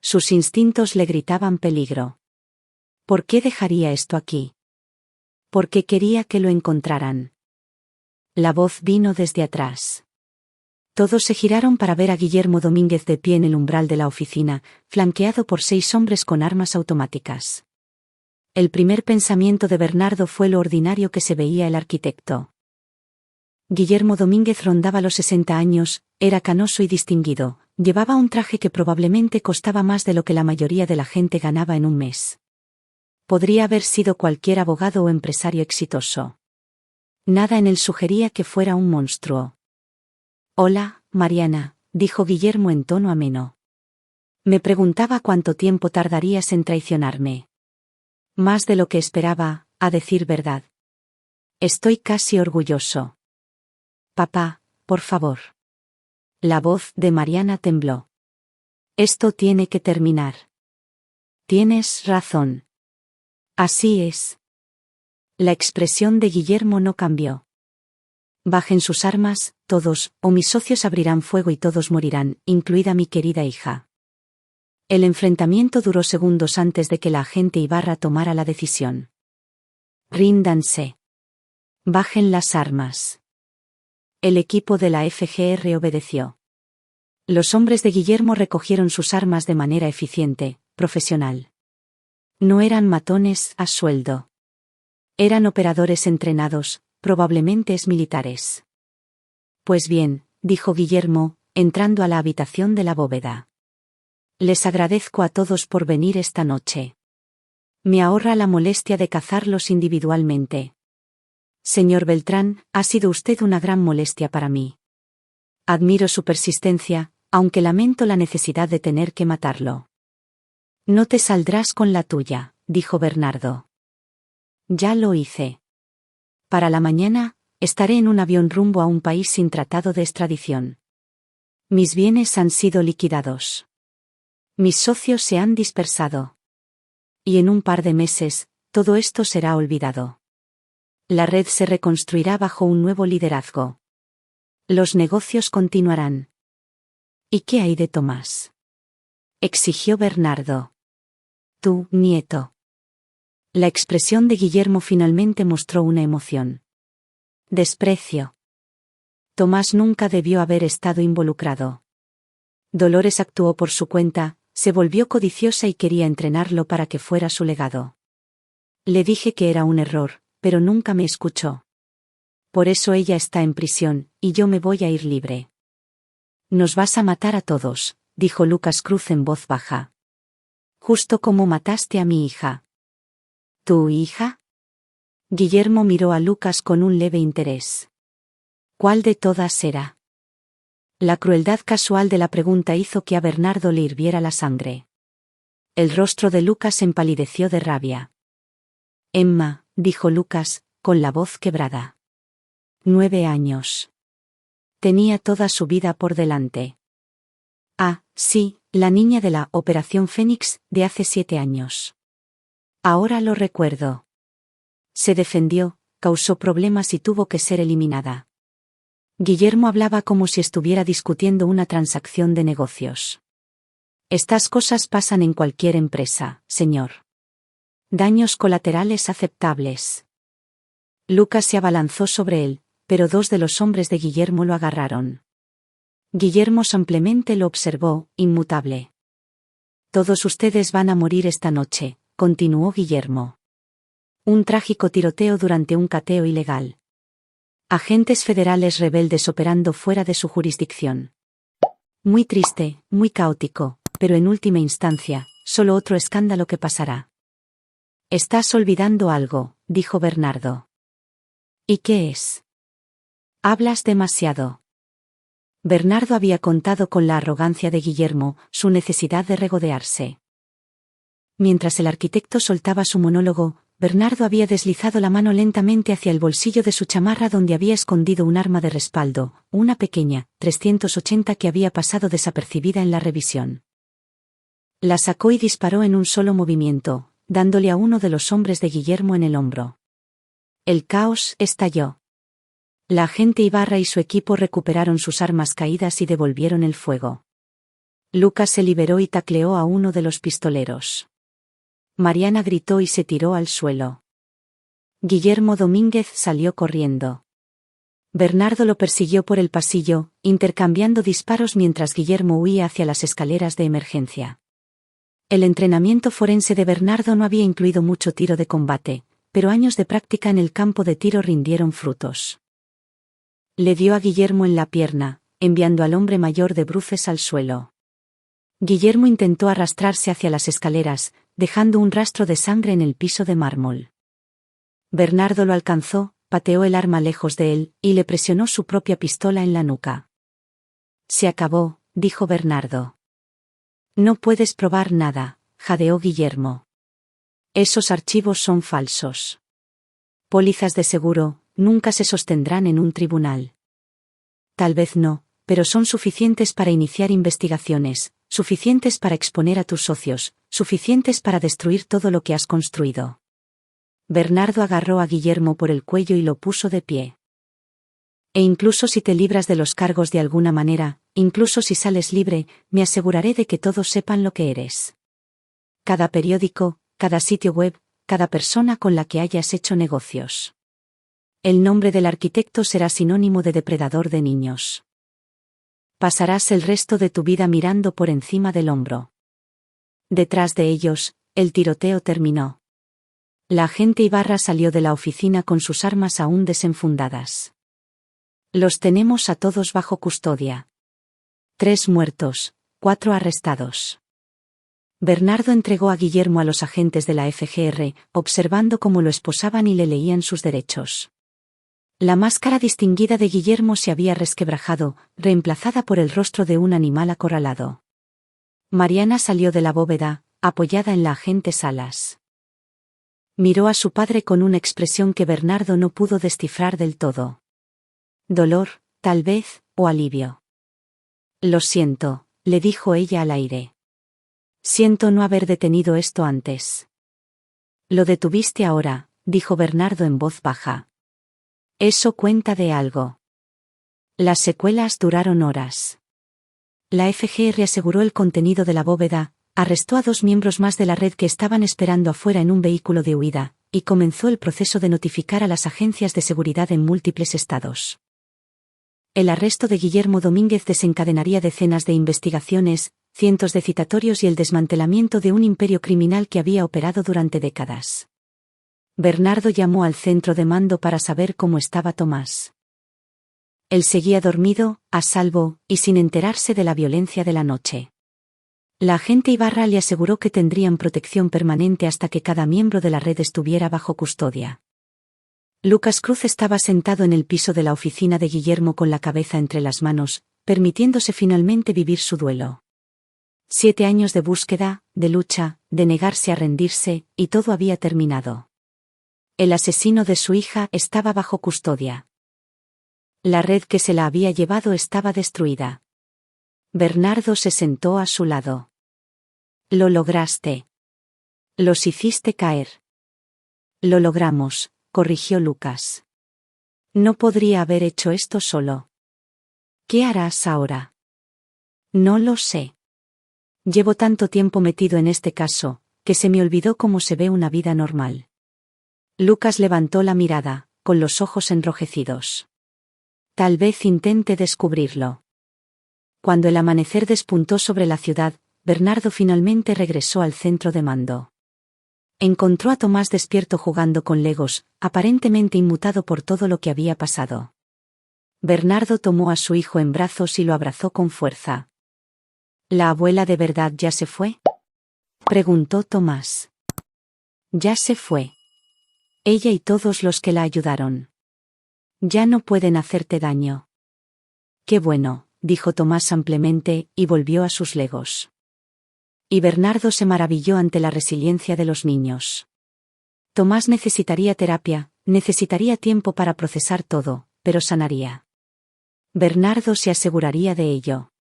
Sus instintos le gritaban peligro. ¿Por qué dejaría esto aquí? Porque quería que lo encontraran. La voz vino desde atrás. Todos se giraron para ver a Guillermo Domínguez de pie en el umbral de la oficina, flanqueado por 6 hombres con armas automáticas. El primer pensamiento de Bernardo fue lo ordinario que se veía el arquitecto. Guillermo Domínguez rondaba los 60 años, era canoso y distinguido, llevaba un traje que probablemente costaba más de lo que la mayoría de la gente ganaba en un mes. Podría haber sido cualquier abogado o empresario exitoso. Nada en él sugería que fuera un monstruo. «Hola, Mariana», dijo Guillermo en tono ameno. «Me preguntaba cuánto tiempo tardarías en traicionarme. Más de lo que esperaba, a decir verdad. Estoy casi orgulloso. Papá, por favor». La voz de Mariana tembló. «Esto tiene que terminar». «Tienes razón. Así es». La expresión de Guillermo no cambió. «Bajen sus armas, todos, o mis socios abrirán fuego y todos morirán, incluida mi querida hija». El enfrentamiento duró segundos antes de que la agente Ibarra tomara la decisión. «Ríndanse. Bajen las armas». El equipo de la FGR obedeció. Los hombres de Guillermo recogieron sus armas de manera eficiente, profesional. No eran matones a sueldo. Eran operadores entrenados, probablemente exmilitares. «Pues bien», dijo Guillermo, entrando a la habitación de la bóveda. «Les agradezco a todos por venir esta noche. Me ahorra la molestia de cazarlos individualmente. Señor Beltrán, ha sido usted una gran molestia para mí. Admiro su persistencia, aunque lamento la necesidad de tener que matarlo». «No te saldrás con la tuya», dijo Bernardo. «Ya lo hice. Para la mañana, estaré en un avión rumbo a un país sin tratado de extradición. Mis bienes han sido liquidados. Mis socios se han dispersado. Y en un par de meses, todo esto será olvidado. La red se reconstruirá bajo un nuevo liderazgo. Los negocios continuarán». «¿Y qué hay de Tomás?», exigió Bernardo. «Tu nieto». La expresión de Guillermo finalmente mostró una emoción. «Desprecio. Tomás nunca debió haber estado involucrado. Dolores actuó por su cuenta, se volvió codiciosa y quería entrenarlo para que fuera su legado. Le dije que era un error, pero nunca me escuchó. Por eso ella está en prisión, y yo me voy a ir libre». «Nos vas a matar a todos», dijo Lucas Cruz en voz baja. «Justo como mataste a mi hija». «¿Tu hija?». Guillermo miró a Lucas con un leve interés. «¿Cuál de todas era?». La crueldad casual de la pregunta hizo que a Bernardo le hirviera la sangre. El rostro de Lucas empalideció de rabia. «Emma», dijo Lucas, con la voz quebrada. 9 años. Tenía toda su vida por delante. «Ah, sí, la niña de la Operación Fénix, de hace 7 años. Ahora lo recuerdo. Se defendió, causó problemas y tuvo que ser eliminada». Guillermo hablaba como si estuviera discutiendo una transacción de negocios. «Estas cosas pasan en cualquier empresa, señor. Daños colaterales aceptables». Lucas se abalanzó sobre él, pero 2 de los hombres de Guillermo lo agarraron. Guillermo simplemente lo observó, inmutable. «Todos ustedes van a morir esta noche», continuó Guillermo. «Un trágico tiroteo durante un cateo ilegal. Agentes federales rebeldes operando fuera de su jurisdicción. Muy triste, muy caótico, pero en última instancia, solo otro escándalo que pasará». «Estás olvidando algo», dijo Bernardo. «¿Y qué es?». «Hablas demasiado». Bernardo había contado con la arrogancia de Guillermo, su necesidad de regodearse. Mientras el arquitecto soltaba su monólogo, Bernardo había deslizado la mano lentamente hacia el bolsillo de su chamarra donde había escondido un arma de respaldo, una pequeña 380 que había pasado desapercibida en la revisión. La sacó y disparó en un solo movimiento, dándole a uno de los hombres de Guillermo en el hombro. El caos estalló. La agente Ibarra y su equipo recuperaron sus armas caídas y devolvieron el fuego. Lucas se liberó y tacleó a uno de los pistoleros. Mariana gritó y se tiró al suelo. Guillermo Domínguez salió corriendo. Bernardo lo persiguió por el pasillo, intercambiando disparos mientras Guillermo huía hacia las escaleras de emergencia. El entrenamiento forense de Bernardo no había incluido mucho tiro de combate, pero años de práctica en el campo de tiro rindieron frutos. Le dio a Guillermo en la pierna, enviando al hombre mayor de bruces al suelo. Guillermo intentó arrastrarse hacia las escaleras, dejando un rastro de sangre en el piso de mármol. Bernardo lo alcanzó, pateó el arma lejos de él, y le presionó su propia pistola en la nuca. Se acabó, dijo Bernardo. No puedes probar nada, jadeó Guillermo. Esos archivos son falsos. Pólizas de seguro, nunca se sostendrán en un tribunal. Tal vez no, pero son suficientes para iniciar investigaciones, suficientes para exponer a tus socios, suficientes para destruir todo lo que has construido. Bernardo agarró a Guillermo por el cuello y lo puso de pie. E incluso si te libras de los cargos de alguna manera, incluso si sales libre, me aseguraré de que todos sepan lo que eres. Cada periódico, cada sitio web, cada persona con la que hayas hecho negocios. El nombre del arquitecto será sinónimo de depredador de niños. Pasarás el resto de tu vida mirando por encima del hombro. Detrás de ellos, el tiroteo terminó. La agente Ibarra salió de la oficina con sus armas aún desenfundadas. Los tenemos a todos bajo custodia. 3 muertos, 4 arrestados. Bernardo entregó a Guillermo a los agentes de la FGR, observando cómo lo esposaban y le leían sus derechos. La máscara distinguida de Guillermo se había resquebrajado, reemplazada por el rostro de un animal acorralado. Mariana salió de la bóveda, apoyada en la agente Salas. Miró a su padre con una expresión que Bernardo no pudo descifrar del todo. Dolor, tal vez, o alivio. Lo siento, le dijo ella al aire. Siento no haber detenido esto antes. Lo detuviste ahora, dijo Bernardo en voz baja. Eso cuenta de algo. Las secuelas duraron horas. La FGR aseguró el contenido de la bóveda, arrestó a 2 miembros más de la red que estaban esperando afuera en un vehículo de huida, y comenzó el proceso de notificar a las agencias de seguridad en múltiples estados. El arresto de Guillermo Domínguez desencadenaría decenas de investigaciones, cientos de citatorios y el desmantelamiento de un imperio criminal que había operado durante décadas. Bernardo llamó al centro de mando para saber cómo estaba Tomás. Él seguía dormido, a salvo, y sin enterarse de la violencia de la noche. La agente Ibarra le aseguró que tendrían protección permanente hasta que cada miembro de la red estuviera bajo custodia. Lucas Cruz estaba sentado en el piso de la oficina de Guillermo con la cabeza entre las manos, permitiéndose finalmente vivir su duelo. 7 años de búsqueda, de lucha, de negarse a rendirse, y todo había terminado. El asesino de su hija estaba bajo custodia. La red que se la había llevado estaba destruida. Bernardo se sentó a su lado. Lo lograste. Los hiciste caer. Lo logramos, corrigió Lucas. No podría haber hecho esto solo. ¿Qué harás ahora? No lo sé. Llevo tanto tiempo metido en este caso, que se me olvidó cómo se ve una vida normal. Lucas levantó la mirada, con los ojos enrojecidos. Tal vez intente descubrirlo. Cuando el amanecer despuntó sobre la ciudad, Bernardo finalmente regresó al centro de mando. Encontró a Tomás despierto jugando con legos, aparentemente inmutado por todo lo que había pasado. Bernardo tomó a su hijo en brazos y lo abrazó con fuerza. ¿La abuela de verdad ya se fue?, preguntó Tomás. Ya se fue. Ella y todos los que la ayudaron. Ya no pueden hacerte daño. Qué bueno, dijo Tomás ampliamente, y volvió a sus legos. Y Bernardo se maravilló ante la resiliencia de los niños. Tomás necesitaría terapia, necesitaría tiempo para procesar todo, pero sanaría. Bernardo se aseguraría de ello.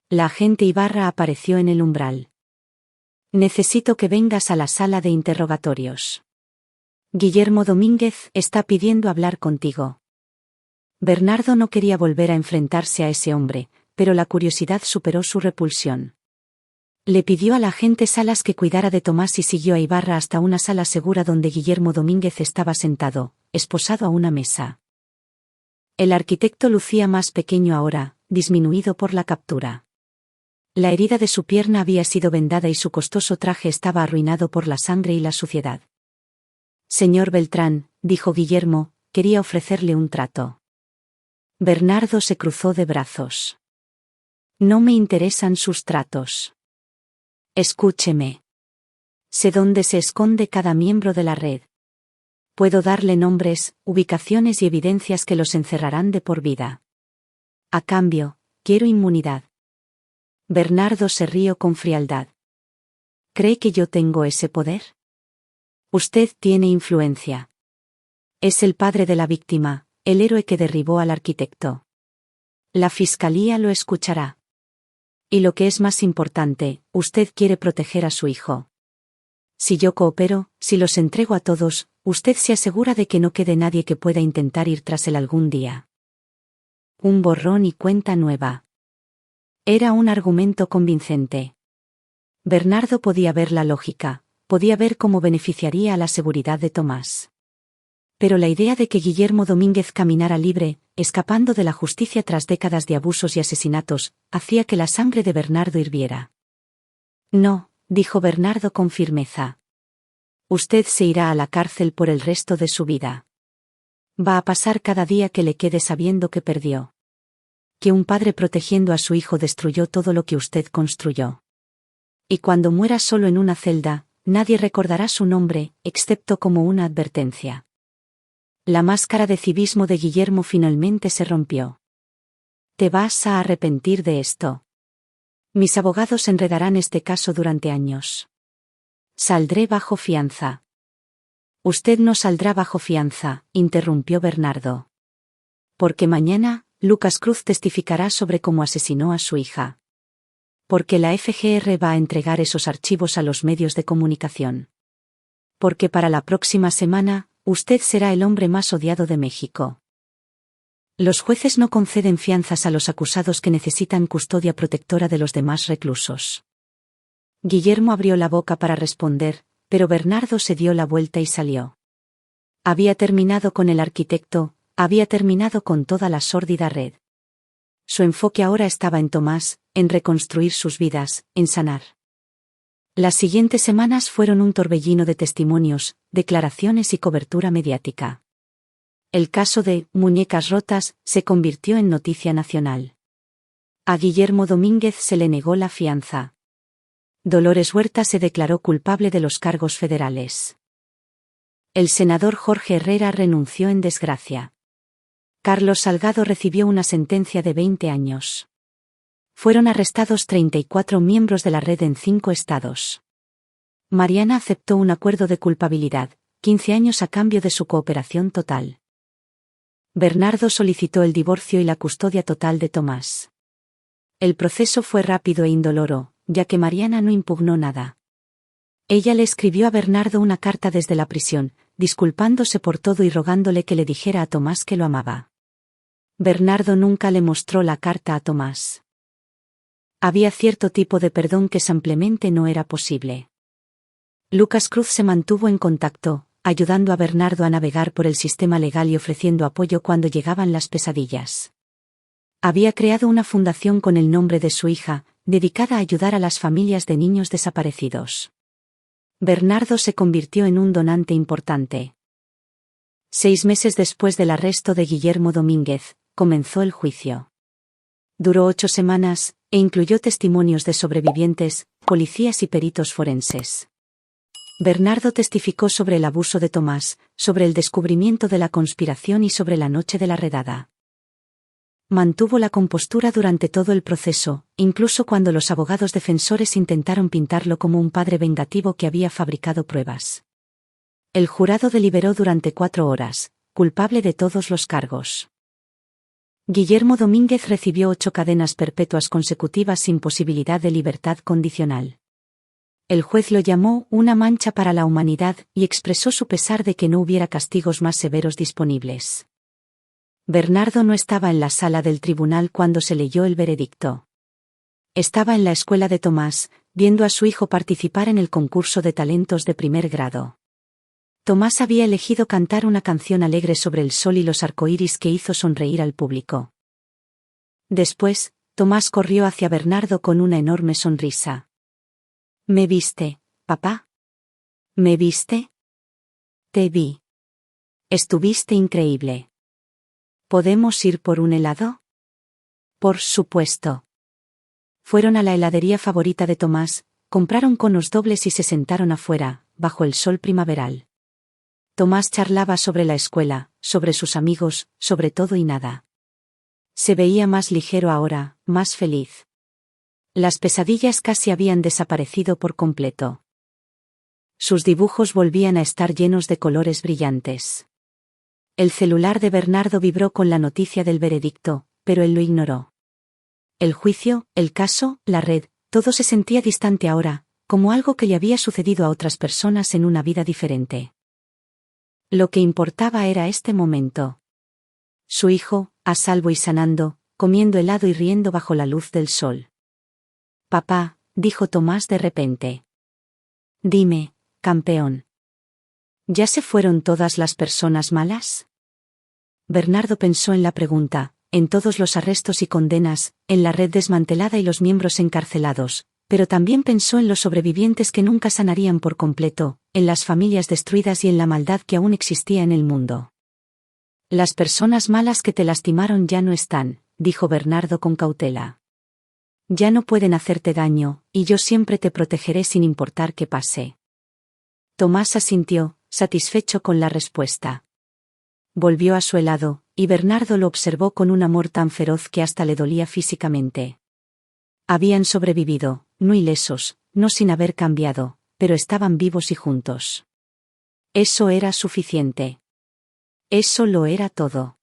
La agente Ibarra apareció en el umbral. Necesito que vengas a la sala de interrogatorios. Guillermo Domínguez está pidiendo hablar contigo. Bernardo no quería volver a enfrentarse a ese hombre, pero la curiosidad superó su repulsión. Le pidió al agente Salas que cuidara de Tomás y siguió a Ibarra hasta una sala segura donde Guillermo Domínguez estaba sentado, esposado a una mesa. El arquitecto lucía más pequeño ahora, disminuido por la captura. La herida de su pierna había sido vendada y su costoso traje estaba arruinado por la sangre y la suciedad. Señor Beltrán, dijo Guillermo, quería ofrecerle un trato. Bernardo se cruzó de brazos. No me interesan sus tratos. Escúcheme. Sé dónde se esconde cada miembro de la red. Puedo darle nombres, ubicaciones y evidencias que los encerrarán de por vida. A cambio, quiero inmunidad. Bernardo se rió con frialdad. ¿Cree que yo tengo ese poder? Usted tiene influencia. Es el padre de la víctima, el héroe que derribó al arquitecto. La fiscalía lo escuchará. Y lo que es más importante, usted quiere proteger a su hijo. Si yo coopero, si los entrego a todos, usted se asegura de que no quede nadie que pueda intentar ir tras él algún día. Un borrón y cuenta nueva. Era un argumento convincente. Bernardo podía ver la lógica, podía ver cómo beneficiaría a la seguridad de Tomás. Pero la idea de que Guillermo Domínguez caminara libre, escapando de la justicia tras décadas de abusos y asesinatos, hacía que la sangre de Bernardo hirviera. No, dijo Bernardo con firmeza. Usted se irá a la cárcel por el resto de su vida. Va a pasar cada día que le quede sabiendo que perdió. Que un padre protegiendo a su hijo destruyó todo lo que usted construyó. Y cuando muera solo en una celda, nadie recordará su nombre, excepto como una advertencia. La máscara de civismo de Guillermo finalmente se rompió. Te vas a arrepentir de esto. Mis abogados enredarán este caso durante años. Saldré bajo fianza. Usted no saldrá bajo fianza, interrumpió Bernardo. Porque mañana, Lucas Cruz testificará sobre cómo asesinó a su hija. Porque la FGR va a entregar esos archivos a los medios de comunicación. Porque para la próxima semana, usted será el hombre más odiado de México. Los jueces no conceden fianzas a los acusados que necesitan custodia protectora de los demás reclusos. Guillermo abrió la boca para responder, pero Bernardo se dio la vuelta y salió. Había terminado con el arquitecto, había terminado con toda la sórdida red. Su enfoque ahora estaba en Tomás, en reconstruir sus vidas, en sanar. Las siguientes semanas fueron un torbellino de testimonios, declaraciones y cobertura mediática. El caso de Muñecas Rotas se convirtió en noticia nacional. A Guillermo Domínguez se le negó la fianza. Dolores Huerta se declaró culpable de los cargos federales. El senador Jorge Herrera renunció en desgracia. Carlos Salgado recibió una sentencia de 20 años. Fueron arrestados 34 miembros de la red en 5 estados. Mariana aceptó un acuerdo de culpabilidad, 15 años a cambio de su cooperación total. Bernardo solicitó el divorcio y la custodia total de Tomás. El proceso fue rápido e indoloro, ya que Mariana no impugnó nada. Ella le escribió a Bernardo una carta desde la prisión, disculpándose por todo y rogándole que le dijera a Tomás que lo amaba. Bernardo nunca le mostró la carta a Tomás. Había cierto tipo de perdón que simplemente no era posible. Lucas Cruz se mantuvo en contacto, ayudando a Bernardo a navegar por el sistema legal y ofreciendo apoyo cuando llegaban las pesadillas. Había creado una fundación con el nombre de su hija, dedicada a ayudar a las familias de niños desaparecidos. Bernardo se convirtió en un donante importante. 6 meses después del arresto de Guillermo Domínguez, comenzó el juicio. Duró 8 semanas, e incluyó testimonios de sobrevivientes, policías y peritos forenses. Bernardo testificó sobre el abuso de Tomás, sobre el descubrimiento de la conspiración y sobre la noche de la redada. Mantuvo la compostura durante todo el proceso, incluso cuando los abogados defensores intentaron pintarlo como un padre vengativo que había fabricado pruebas. El jurado deliberó durante 4 horas, culpable de todos los cargos. Guillermo Domínguez recibió 8 cadenas perpetuas consecutivas sin posibilidad de libertad condicional. El juez lo llamó una mancha para la humanidad y expresó su pesar de que no hubiera castigos más severos disponibles. Bernardo no estaba en la sala del tribunal cuando se leyó el veredicto. Estaba en la escuela de Tomás, viendo a su hijo participar en el concurso de talentos de primer grado. Tomás había elegido cantar una canción alegre sobre el sol y los arcoíris que hizo sonreír al público. Después, Tomás corrió hacia Bernardo con una enorme sonrisa. ¿Me viste, papá? ¿Me viste? Te vi. Estuviste increíble. ¿Podemos ir por un helado? Por supuesto. Fueron a la heladería favorita de Tomás, compraron conos dobles y se sentaron afuera, bajo el sol primaveral. Tomás charlaba sobre la escuela, sobre sus amigos, sobre todo y nada. Se veía más ligero ahora, más feliz. Las pesadillas casi habían desaparecido por completo. Sus dibujos volvían a estar llenos de colores brillantes. El celular de Bernardo vibró con la noticia del veredicto, pero él lo ignoró. El juicio, el caso, la red, todo se sentía distante ahora, como algo que le había sucedido a otras personas en una vida diferente. Lo que importaba era este momento. Su hijo, a salvo y sanando, comiendo helado y riendo bajo la luz del sol. Papá, dijo Tomás de repente. Dime, campeón. ¿Ya se fueron todas las personas malas? Bernardo pensó en la pregunta, en todos los arrestos y condenas, en la red desmantelada y los miembros encarcelados, pero también pensó en los sobrevivientes que nunca sanarían por completo, en las familias destruidas y en la maldad que aún existía en el mundo. Las personas malas que te lastimaron ya no están, dijo Bernardo con cautela. Ya no pueden hacerte daño, y yo siempre te protegeré sin importar qué pase. Tomás asintió, satisfecho con la respuesta. Volvió a su helado, y Bernardo lo observó con un amor tan feroz que hasta le dolía físicamente. Habían sobrevivido, no ilesos, no sin haber cambiado, pero estaban vivos y juntos. Eso era suficiente. Eso lo era todo.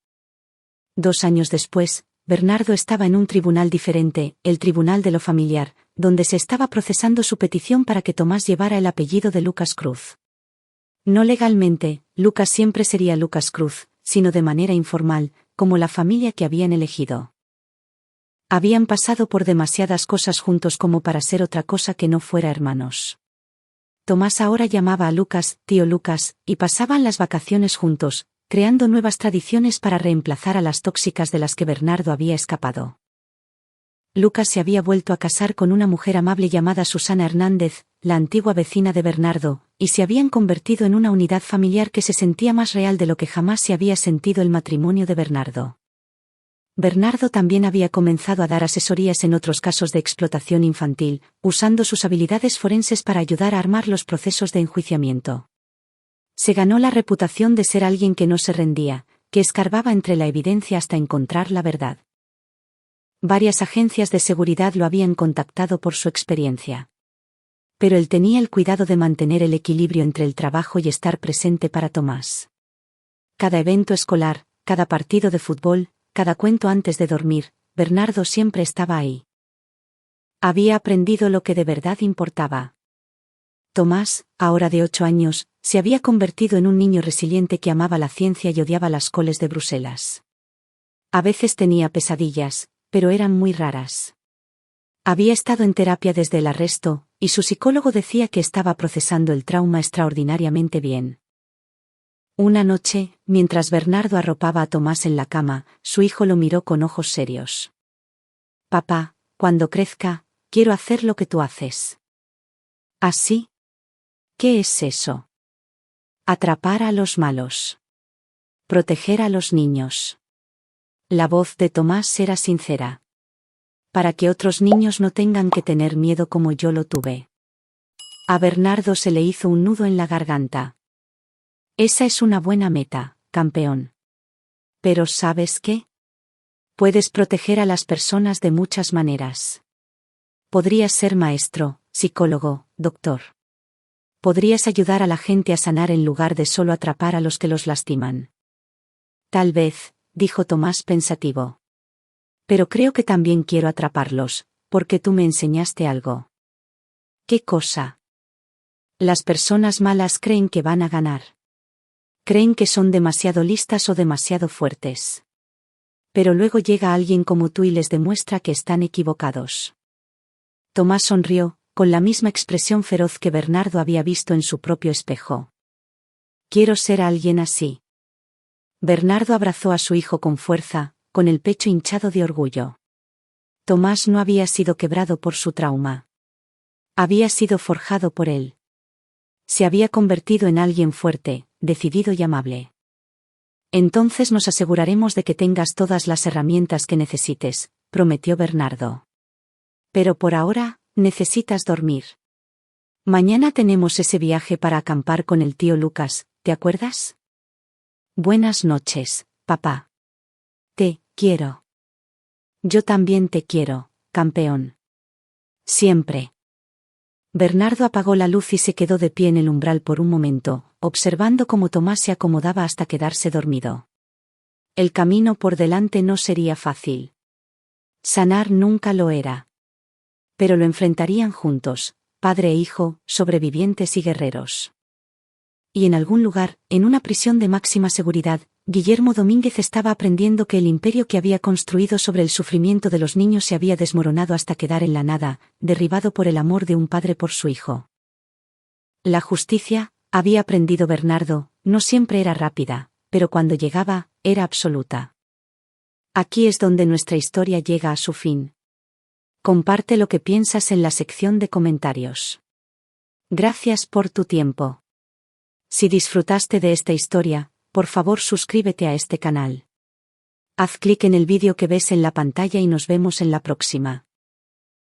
2 años después, Bernardo estaba en un tribunal diferente, el Tribunal de lo Familiar, donde se estaba procesando su petición para que Tomás llevara el apellido de Lucas Cruz. No legalmente, Lucas siempre sería Lucas Cruz, sino de manera informal, como la familia que habían elegido. Habían pasado por demasiadas cosas juntos como para ser otra cosa que no fuera hermanos. Tomás ahora llamaba a Lucas, tío Lucas, y pasaban las vacaciones juntos, creando nuevas tradiciones para reemplazar a las tóxicas de las que Bernardo había escapado. Lucas se había vuelto a casar con una mujer amable llamada Susana Hernández, la antigua vecina de Bernardo, y se habían convertido en una unidad familiar que se sentía más real de lo que jamás se había sentido el matrimonio de Bernardo. Bernardo también había comenzado a dar asesorías en otros casos de explotación infantil, usando sus habilidades forenses para ayudar a armar los procesos de enjuiciamiento. Se ganó la reputación de ser alguien que no se rendía, que escarbaba entre la evidencia hasta encontrar la verdad. Varias agencias de seguridad lo habían contactado por su experiencia. Pero él tenía el cuidado de mantener el equilibrio entre el trabajo y estar presente para Tomás. Cada evento escolar, cada partido de fútbol, cada cuento antes de dormir, Bernardo siempre estaba ahí. Había aprendido lo que de verdad importaba. Tomás, ahora de 8 años, se había convertido en un niño resiliente que amaba la ciencia y odiaba las coles de Bruselas. A veces tenía pesadillas, pero eran muy raras. Había estado en terapia desde el arresto, y su psicólogo decía que estaba procesando el trauma extraordinariamente bien. Una noche, mientras Bernardo arropaba a Tomás en la cama, su hijo lo miró con ojos serios. Papá, cuando crezca, quiero hacer lo que tú haces. ¿Así? ¿Qué es eso? Atrapar a los malos. Proteger a los niños. La voz de Tomás era sincera. Para que otros niños no tengan que tener miedo como yo lo tuve. A Bernardo se le hizo un nudo en la garganta. Esa es una buena meta, campeón. Pero ¿sabes qué? Puedes proteger a las personas de muchas maneras. Podrías ser maestro, psicólogo, doctor. Podrías ayudar a la gente a sanar en lugar de solo atrapar a los que los lastiman. Tal vez, dijo Tomás pensativo. Pero creo que también quiero atraparlos, porque tú me enseñaste algo. ¿Qué cosa? Las personas malas creen que van a ganar. Creen que son demasiado listas o demasiado fuertes. Pero luego llega alguien como tú y les demuestra que están equivocados. Tomás sonrió, con la misma expresión feroz que Bernardo había visto en su propio espejo. Quiero ser alguien así. Bernardo abrazó a su hijo con fuerza, con el pecho hinchado de orgullo. Tomás no había sido quebrado por su trauma. Había sido forjado por él. Se había convertido en alguien fuerte, decidido y amable. Entonces nos aseguraremos de que tengas todas las herramientas que necesites, prometió Bernardo. Pero por ahora, necesitas dormir. Mañana tenemos ese viaje para acampar con el tío Lucas, ¿te acuerdas? Buenas noches, papá. Te quiero. Yo también te quiero, campeón. Siempre. Bernardo apagó la luz y se quedó de pie en el umbral por un momento, observando cómo Tomás se acomodaba hasta quedarse dormido. El camino por delante no sería fácil. Sanar nunca lo era. Pero lo enfrentarían juntos, padre e hijo, sobrevivientes y guerreros. Y en algún lugar, en una prisión de máxima seguridad, Guillermo Domínguez estaba aprendiendo que el imperio que había construido sobre el sufrimiento de los niños se había desmoronado hasta quedar en la nada, derribado por el amor de un padre por su hijo. La justicia, había aprendido Bernardo, no siempre era rápida, pero cuando llegaba, era absoluta. Aquí es donde nuestra historia llega a su fin. Comparte lo que piensas en la sección de comentarios. Gracias por tu tiempo. Si disfrutaste de esta historia, por favor suscríbete a este canal. Haz clic en el vídeo que ves en la pantalla y nos vemos en la próxima.